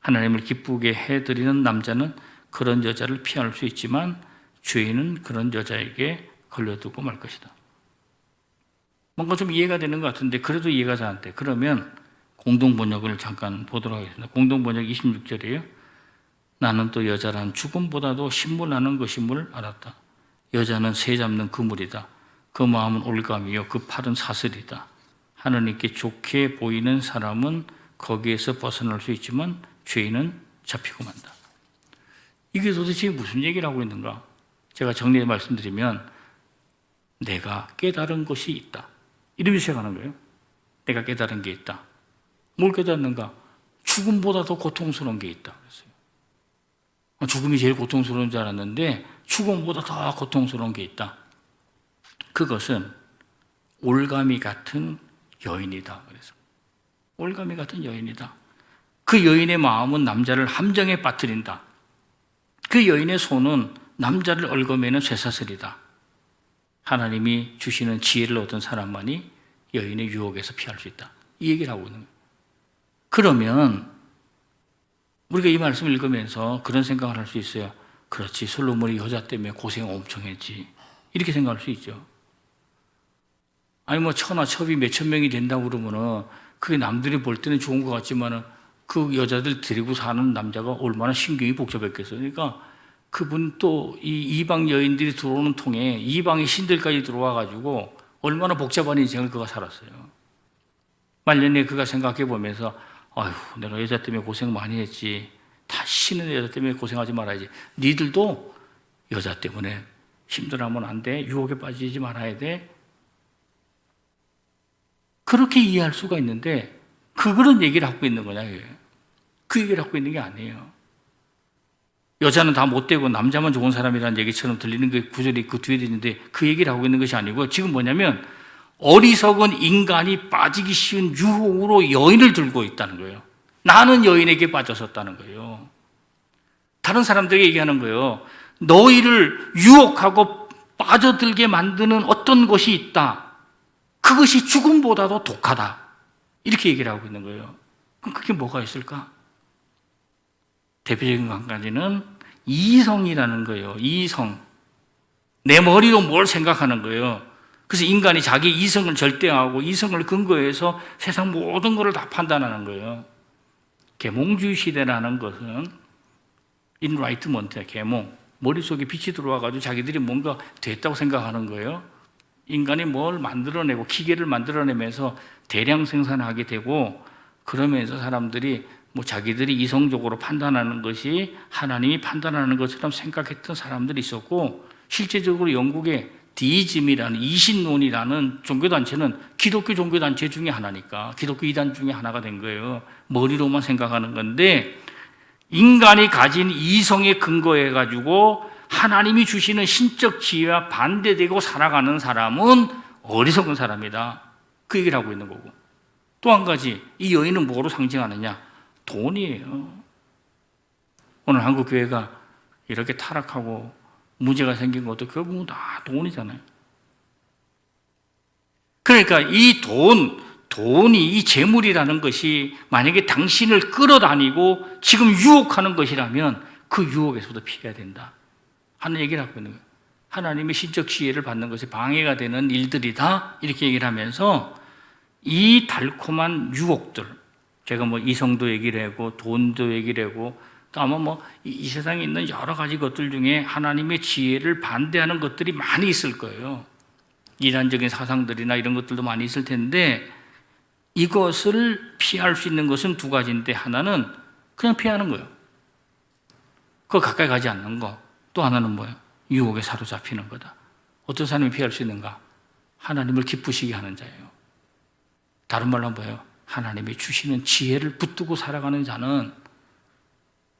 하나님을 기쁘게 해드리는 남자는 그런 여자를 피할 수 있지만 죄인은 그런 여자에게 걸려두고 말 것이다. 뭔가 좀 이해가 되는 것 같은데 그래도 이해가 잘 안 돼. 그러면 공동번역을 잠깐 보도록 하겠습니다. 공동번역 26절이에요. 나는 또 여자란 죽음보다도 신물나는 것임을 알았다. 여자는 새 잡는 그물이다. 그 마음은 올감이요 그 팔은 사슬이다. 하나님께 좋게 보이는 사람은 거기에서 벗어날 수 있지만 죄인은 잡히고 만다. 이게 도대체 무슨 얘기를 하고 있는가? 제가 정리해 말씀드리면 내가 깨달은 것이 있다. 이러면서 시작하는 거예요. 내가 깨달은 게 있다. 뭘 깨닫는가? 죽음보다 더 고통스러운 게 있다. 그랬어요. 죽음이 제일 고통스러운 줄 알았는데 죽음보다 더 고통스러운 게 있다. 그것은 올가미 같은 여인이다. 그래서 올가미 같은 여인이다. 그 여인의 마음은 남자를 함정에 빠뜨린다. 그 여인의 손은 남자를 얽어매는 쇠사슬이다. 하나님이 주시는 지혜를 얻은 사람만이 여인의 유혹에서 피할 수 있다. 이 얘기를 하고 있는 거예요. 그러면 우리가 이 말씀을 읽으면서 그런 생각을 할 수 있어요. 그렇지, 솔로몬이 여자 때문에 고생 엄청 했지. 이렇게 생각할 수 있죠. 아니 천하 첩이 몇천 명이 된다고 그러면은 그게 남들이 볼 때는 좋은 것 같지만은 그 여자들 데리고 사는 남자가 얼마나 신경이 복잡했겠어요. 그러니까 그분 또 이 이방 여인들이 들어오는 통에 이방의 신들까지 들어와가지고 얼마나 복잡한 인생을 그가 살았어요. 말년에 그가 생각해 보면서 아휴, 내가 여자 때문에 고생 많이 했지. 다시는 여자 때문에 고생하지 말아야지. 니들도 여자 때문에 힘들어하면 안 돼. 유혹에 빠지지 말아야 돼. 그렇게 이해할 수가 있는데 그런 얘기를 하고 있는 거냐. 그 얘기를 하고 있는 게 아니에요. 여자는 다 못되고 남자만 좋은 사람이라는 얘기처럼 들리는 그 구절이 그 뒤에 있는데 그 얘기를 하고 있는 것이 아니고 지금 뭐냐면 어리석은 인간이 빠지기 쉬운 유혹으로 여인을 들고 있다는 거예요. 나는 여인에게 빠졌었다는 거예요. 다른 사람들에게 얘기하는 거예요. 너희를 유혹하고 빠져들게 만드는 어떤 것이 있다. 그것이 죽음보다도 독하다. 이렇게 얘기를 하고 있는 거예요. 그럼 그게 뭐가 있을까? 대표적인 한 가지는 이성이라는 거예요. 이성. 내 머리로 뭘 생각하는 거예요. 그래서 인간이 자기 이성을 절대화하고 이성을 근거해서 세상 모든 것을 다 판단하는 거예요. 계몽주의 시대라는 것은 인라이트먼트야, 계몽. 머릿속에 빛이 들어와가지고 자기들이 뭔가 됐다고 생각하는 거예요. 인간이 뭘 만들어내고 기계를 만들어내면서 대량 생산하게 되고 그러면서 사람들이 자기들이 이성적으로 판단하는 것이 하나님이 판단하는 것처럼 생각했던 사람들이 있었고 실제적으로 영국의 디이즘이라는 이신론이라는 종교단체는 기독교 종교단체 중에 하나니까 기독교 이단 중에 하나가 된 거예요. 머리로만 생각하는 건데 인간이 가진 이성에 근거해가지고 하나님이 주시는 신적 지혜와 반대되고 살아가는 사람은 어리석은 사람이다. 그 얘기를 하고 있는 거고 또 한 가지 이 여인은 뭐로 상징하느냐? 돈이에요. 오늘 한국 교회가 이렇게 타락하고 문제가 생긴 것도 결국은 다 돈이잖아요. 그러니까 이 돈이, 이 재물이라는 것이 만약에 당신을 끌어다니고 지금 유혹하는 것이라면 그 유혹에서도 피해야 된다 하는 얘기를 하고 있는 거예요. 하나님의 신적 지혜를 받는 것이 방해가 되는 일들이다 이렇게 얘기를 하면서 이 달콤한 유혹들, 제가 뭐 이성도 얘기를 하고 돈도 얘기를 하고 또 아마 뭐 이 세상에 있는 여러 가지 것들 중에 하나님의 지혜를 반대하는 것들이 많이 있을 거예요. 이단적인 사상들이나 이런 것들도 많이 있을 텐데 이것을 피할 수 있는 것은 두 가지인데 하나는 그냥 피하는 거예요. 그거 가까이 가지 않는 거. 또 하나는 뭐예요? 유혹에 사로잡히는 거다. 어떤 사람이 피할 수 있는가? 하나님을 기쁘시게 하는 자예요. 다른 말로 뭐예요? 하나님이 주시는 지혜를 붙들고 살아가는 자는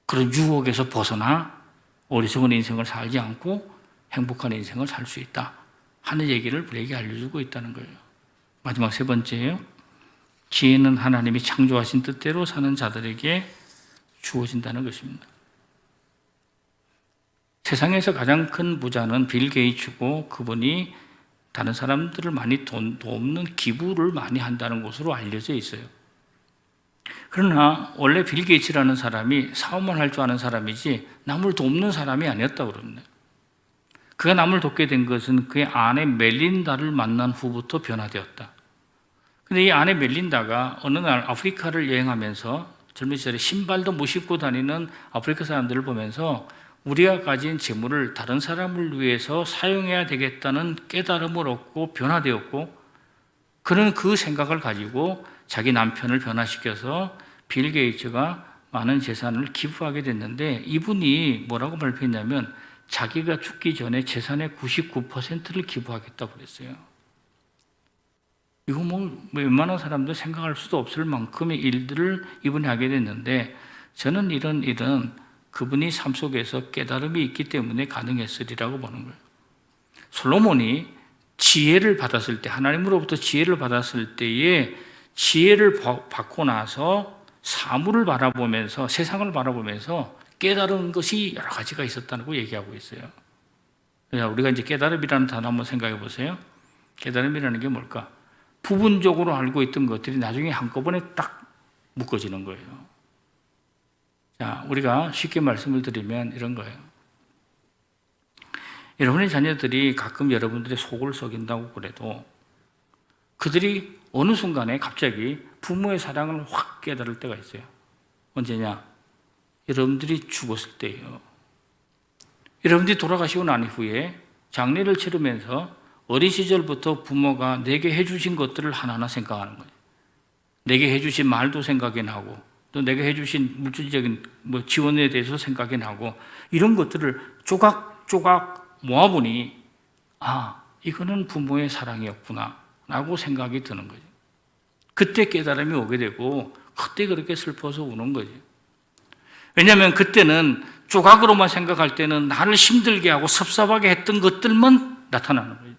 그런 유혹에서 벗어나 어리석은 인생을 살지 않고 행복한 인생을 살 수 있다 하는 얘기를 우리에게 알려주고 있다는 거예요. 마지막 세 번째예요. 지혜는 하나님이 창조하신 뜻대로 사는 자들에게 주어진다는 것입니다. 세상에서 가장 큰 부자는 빌 게이츠고 그분이 다른 사람들을 많이 돕는 기부를 많이 한다는 것으로 알려져 있어요. 그러나 원래 빌 게이츠라는 사람이 사업만 할 줄 아는 사람이지 남을 돕는 사람이 아니었다고 그럽니다. 그가 남을 돕게 된 것은 그의 아내 멜린다를 만난 후부터 변화되었다. 근데 이 아내 멜린다가 어느 날 아프리카를 여행하면서 젊은 시절에 신발도 못 신고 다니는 아프리카 사람들을 보면서 우리가 가진 재물을 다른 사람을 위해서 사용해야 되겠다는 깨달음을 얻고 변화되었고 그는 그 생각을 가지고 자기 남편을 변화시켜서 빌 게이츠가 많은 재산을 기부하게 됐는데 이분이 뭐라고 발표했냐면 자기가 죽기 전에 재산의 99%를 기부하겠다고 그랬어요. 이거 뭐 웬만한 사람도 생각할 수도 없을 만큼의 일들을 이분이 하게 됐는데 저는 이런 일은 그분이 삶 속에서 깨달음이 있기 때문에 가능했으리라고 보는 거예요. 솔로몬이 지혜를 받았을 때, 하나님으로부터 지혜를 받았을 때에 지혜를 받고 나서 사물을 바라보면서 세상을 바라보면서 깨달은 것이 여러 가지가 있었다고 얘기하고 있어요. 우리가 이제 깨달음이라는 단어 한번 생각해 보세요. 깨달음이라는 게 뭘까? 부분적으로 알고 있던 것들이 나중에 한꺼번에 딱 묶어지는 거예요. 자, 우리가 쉽게 말씀을 드리면 이런 거예요. 여러분의 자녀들이 가끔 여러분들의 속을 썩인다고 그래도 그들이 어느 순간에 갑자기 부모의 사랑을 확 깨달을 때가 있어요. 언제냐? 여러분들이 죽었을 때예요. 여러분들이 돌아가시고 난 후에 장례를 치르면서 어린 시절부터 부모가 내게 해주신 것들을 하나하나 생각하는 거예요. 내게 해주신 말도 생각이 나고 또 내게 해주신 물질적인 지원에 대해서 생각이 나고 이런 것들을 조각조각 모아보니 이거는 부모의 사랑이었구나 라고 생각이 드는 거죠. 그때 깨달음이 오게 되고 그때 그렇게 슬퍼서 우는 거죠. 왜냐하면 그때는 조각으로만 생각할 때는 나를 힘들게 하고 섭섭하게 했던 것들만 나타나는 거예요.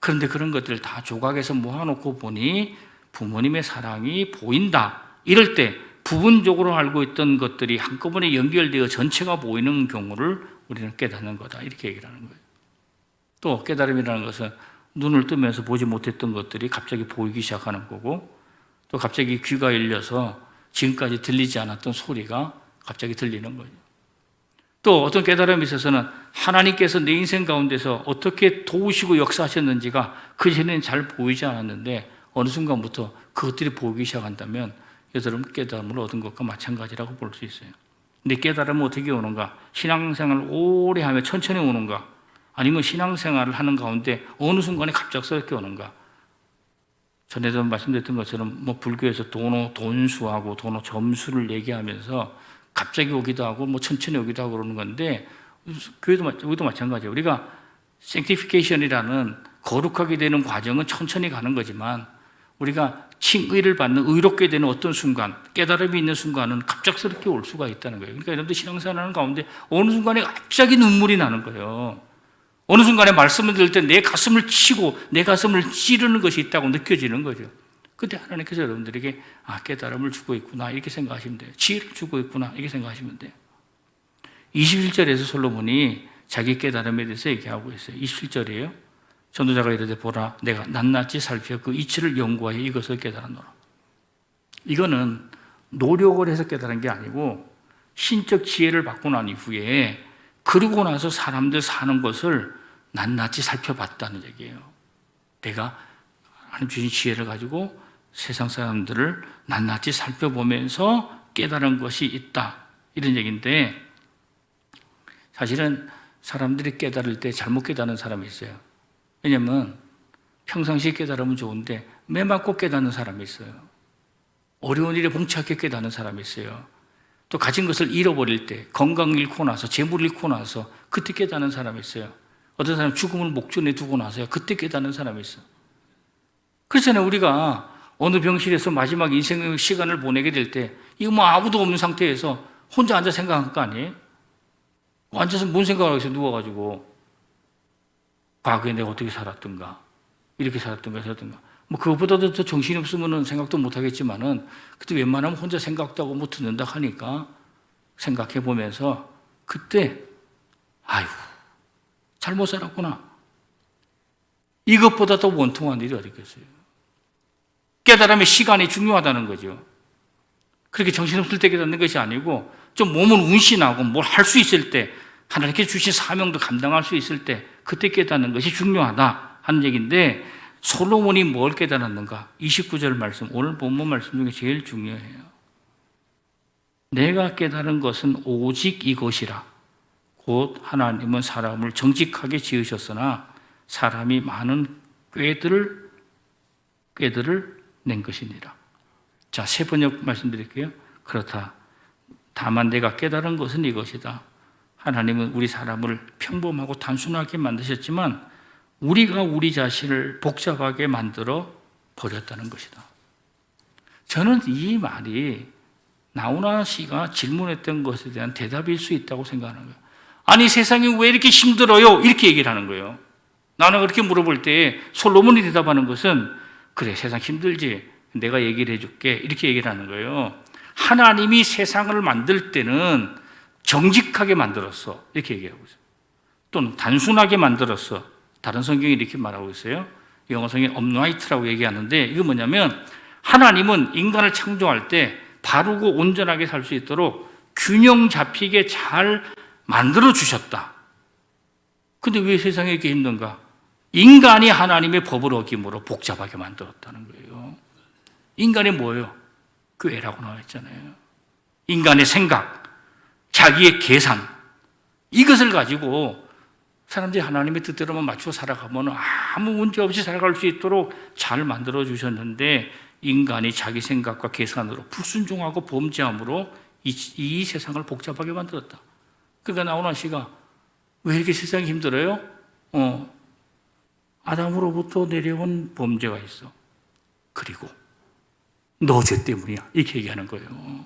그런데 그런 것들을 다 조각에서 모아놓고 보니 부모님의 사랑이 보인다. 이럴 때 부분적으로 알고 있던 것들이 한꺼번에 연결되어 전체가 보이는 경우를 우리는 깨닫는 거다. 이렇게 얘기를 하는 거예요. 또 깨달음이라는 것은 눈을 뜨면서 보지 못했던 것들이 갑자기 보이기 시작하는 거고 또 갑자기 귀가 열려서 지금까지 들리지 않았던 소리가 갑자기 들리는 거죠. 또 어떤 깨달음에 있어서는 하나님께서 내 인생 가운데서 어떻게 도우시고 역사하셨는지가 그전에는 잘 보이지 않았는데 어느 순간부터 그것들이 보이기 시작한다면 여러분 깨달음을 얻은 것과 마찬가지라고 볼 수 있어요. 근데 깨달음은 어떻게 오는가? 신앙생활을 오래 하며 천천히 오는가? 아니면 신앙생활을 하는 가운데 어느 순간에 갑작스럽게 오는가? 전에도 말씀드렸던 것처럼 불교에서 돈수하고 도노 점수를 얘기하면서 갑자기 오기도 하고 천천히 오기도 하고 그러는 건데 교회도 마찬가지예요. 우리가 sanctification이라는 거룩하게 되는 과정은 천천히 가는 거지만 우리가 칭의를 받는 의롭게 되는 어떤 순간, 깨달음이 있는 순간은 갑작스럽게 올 수가 있다는 거예요. 그러니까 여러분들 신앙생활하는 가운데 어느 순간에 갑자기 눈물이 나는 거예요. 어느 순간에 말씀을 들을 때 내 가슴을 치고 내 가슴을 찌르는 것이 있다고 느껴지는 거죠. 그때 하나님께서 여러분들에게 깨달음을 주고 있구나 이렇게 생각하시면 돼요. 지혜를 주고 있구나 이렇게 생각하시면 돼요. 27절에서 솔로몬이 자기 깨달음에 대해서 얘기하고 있어요. 27절이에요. 전도자가 이르되 보라 내가 낱낱이 살펴 그 이치를 연구하여 이것을 깨달았노라. 이거는 노력을 해서 깨달은 게 아니고 신적 지혜를 받고 난 이후에 그러고 나서 사람들 사는 것을 낱낱이 살펴봤다는 얘기예요. 내가 하나님 주신 지혜를 가지고 세상 사람들을 낱낱이 살펴보면서 깨달은 것이 있다, 이런 얘기인데, 사실은 사람들이 깨달을 때 잘못 깨닫는 사람이 있어요. 왜냐하면 평상시에 깨달으면 좋은데 매 맞고 깨닫는 사람이 있어요. 어려운 일에 봉착해 깨닫는 사람이 있어요. 또 가진 것을 잃어버릴 때, 건강 잃고 나서, 재물 잃고 나서 그때 깨닫는 사람이 있어요. 어떤 사람은 죽음을 목전에 두고 나서야 그때 깨닫는 사람이 있어요. 그렇잖아요. 우리가 어느 병실에서 마지막 인생의 시간을 보내게 될 때 이거 뭐 아무도 없는 상태에서 혼자 앉아 생각한 거 아니에요? 앉아서 뭔 생각을 하겠어요? 누워가지고 과거에 내가 어떻게 살았던가, 이렇게 살았던가 뭐 그것보다도 더 정신이 없으면 생각도 못 하겠지만은 그때 웬만하면 혼자 생각도 하고 뭐 듣는다 하니까 생각해 보면서 그때 아유 잘못 살았구나, 이것보다 더 원통한 일이 어디 있겠어요. 깨달음의 시간이 중요하다는 거죠. 그렇게 정신없을 때 깨닫는 것이 아니고 좀 몸을 운신하고 뭘 할 수 있을 때, 하나님께 주신 사명도 감당할 수 있을 때 그때 깨닫는 것이 중요하다 하는 얘기인데, 솔로몬이 뭘 깨달았는가? 29절 말씀, 오늘 본문 말씀 중에 제일 중요해요. 내가 깨달은 것은 오직 이것이라. 곧 하나님은 사람을 정직하게 지으셨으나 사람이 많은 꾀들을 낸 것이니라. 자, 세 번역 말씀드릴게요. 그렇다. 다만 내가 깨달은 것은 이것이다. 하나님은 우리 사람을 평범하고 단순하게 만드셨지만 우리가 우리 자신을 복잡하게 만들어 버렸다는 것이다. 저는 이 말이 나훈아 씨가 질문했던 것에 대한 대답일 수 있다고 생각하는 거예요. 아니 세상이 왜 이렇게 힘들어요? 이렇게 얘기를 하는 거예요. 나는 그렇게 물어볼 때 솔로몬이 대답하는 것은 그래 세상 힘들지, 내가 얘기를 해줄게, 이렇게 얘기를 하는 거예요. 하나님이 세상을 만들 때는 정직하게 만들었어, 이렇게 얘기하고 있어요. 또는 단순하게 만들었어. 다른 성경이 이렇게 말하고 있어요. 영어 성경에 upright라고 얘기하는데, 이거 뭐냐면 하나님은 인간을 창조할 때 바르고 온전하게 살 수 있도록 균형 잡히게 잘 만들어 주셨다. 근데 왜 세상에 이렇게 힘든가? 인간이 하나님의 법을 어김으로 복잡하게 만들었다는 거예요. 인간이 뭐예요? 꾀라고 나와 있잖아요. 인간의 생각, 자기의 계산, 이것을 가지고 사람들이 하나님의 뜻대로만 맞추어 살아가면 아무 문제 없이 살아갈 수 있도록 잘 만들어 주셨는데, 인간이 자기 생각과 계산으로 불순종하고 범죄함으로 이 세상을 복잡하게 만들었다. 그러니까 나훈아 씨가 왜 이렇게 세상이 힘들어요? 아담으로부터 내려온 범죄가 있어. 그리고 너 죄 때문이야, 이렇게 얘기하는 거예요.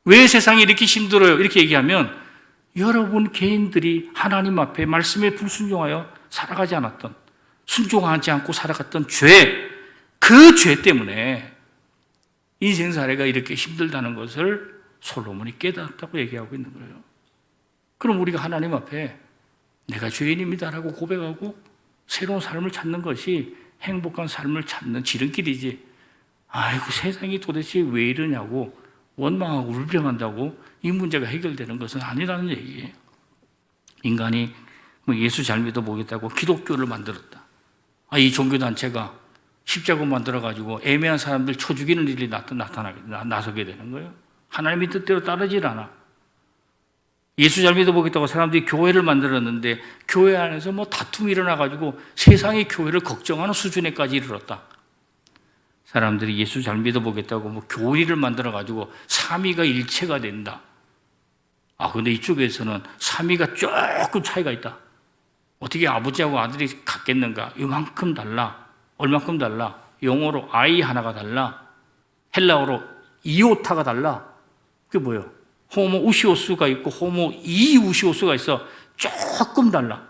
왜 세상이 이렇게 힘들어요? 이렇게 얘기하면 여러분 개인들이 하나님 앞에 말씀에 불순종하여 살아가지 않았던, 순종하지 않고 살아갔던 죄, 그 죄 때문에 인생살이가 이렇게 힘들다는 것을 솔로몬이 깨닫았다고 얘기하고 있는 거예요. 그럼 우리가 하나님 앞에 내가 죄인입니다라고 고백하고 새로운 삶을 찾는 것이 행복한 삶을 찾는 지름길이지, 아이고 세상이 도대체 왜 이러냐고 원망하고 울병한다고 이 문제가 해결되는 것은 아니라는 얘기예요. 인간이 예수 잘 믿어보겠다고 기독교를 만들었다. 이 종교단체가 십자가 만들어가지고 애매한 사람들 쳐 죽이는 일이 나서게 되는 거예요. 하나님의 뜻대로 따르질 않아. 예수 잘 믿어보겠다고 사람들이 교회를 만들었는데 교회 안에서 뭐 다툼이 일어나가지고 세상의 교회를 걱정하는 수준에까지 이르렀다. 사람들이 예수 잘 믿어보겠다고 뭐 교회를 만들어가지고 삼위가 일체가 된다. 근데 이쪽에서는 삼위가 조금 차이가 있다. 어떻게 아버지하고 아들이 같겠는가? 이만큼 달라. 얼만큼 달라? 영어로 아이 하나가 달라. 헬라어로 이오타가 달라. 그게 뭐예요? 호모 우시오스가 있고 호모 이우시오스가 있어. 조금 달라.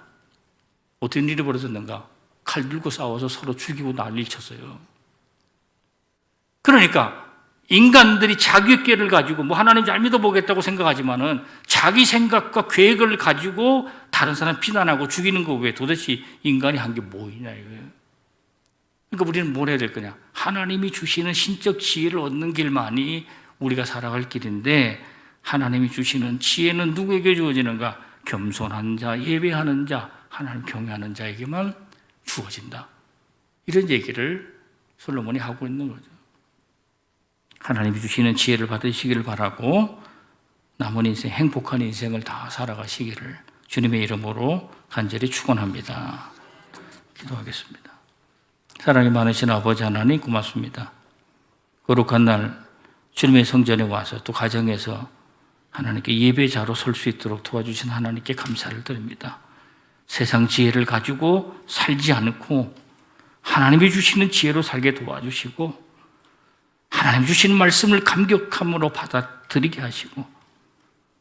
어떤 일이 벌어졌는가? 칼 들고 싸워서 서로 죽이고 난리를 쳤어요. 그러니까 인간들이 자기 꾀를 가지고 뭐 하나님 잘 믿어보겠다고 생각하지만은 자기 생각과 계획을 가지고 다른 사람 비난하고 죽이는 거 외에 도대체 인간이 한 게 뭐 있냐 이거예요. 그러니까 우리는 뭘 해야 될 거냐? 하나님이 주시는 신적 지혜를 얻는 길만이 우리가 살아갈 길인데, 하나님이 주시는 지혜는 누구에게 주어지는가? 겸손한 자, 예배하는 자, 하나님 경외하는 자에게만 주어진다. 이런 얘기를 솔로몬이 하고 있는 거죠. 하나님이 주시는 지혜를 받으시기를 바라고 남은 인생, 행복한 인생을 다 살아가시기를 주님의 이름으로 간절히 축원합니다. 기도하겠습니다. 사랑이 많으신 아버지 하나님 고맙습니다. 거룩한 날 주님의 성전에 와서 또 가정에서 하나님께 예배자로 설 수 있도록 도와주신 하나님께 감사를 드립니다. 세상 지혜를 가지고 살지 않고 하나님이 주시는 지혜로 살게 도와주시고, 하나님 주시는 말씀을 감격함으로 받아들이게 하시고,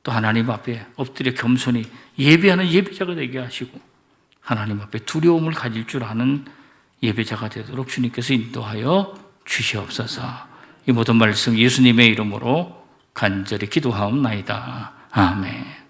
또 하나님 앞에 엎드려 겸손히 예배하는 예배자가 되게 하시고, 하나님 앞에 두려움을 가질 줄 아는 예배자가 되도록 주님께서 인도하여 주시옵소서. 이 모든 말씀 예수님의 이름으로 간절히 기도하옵나이다. 아멘.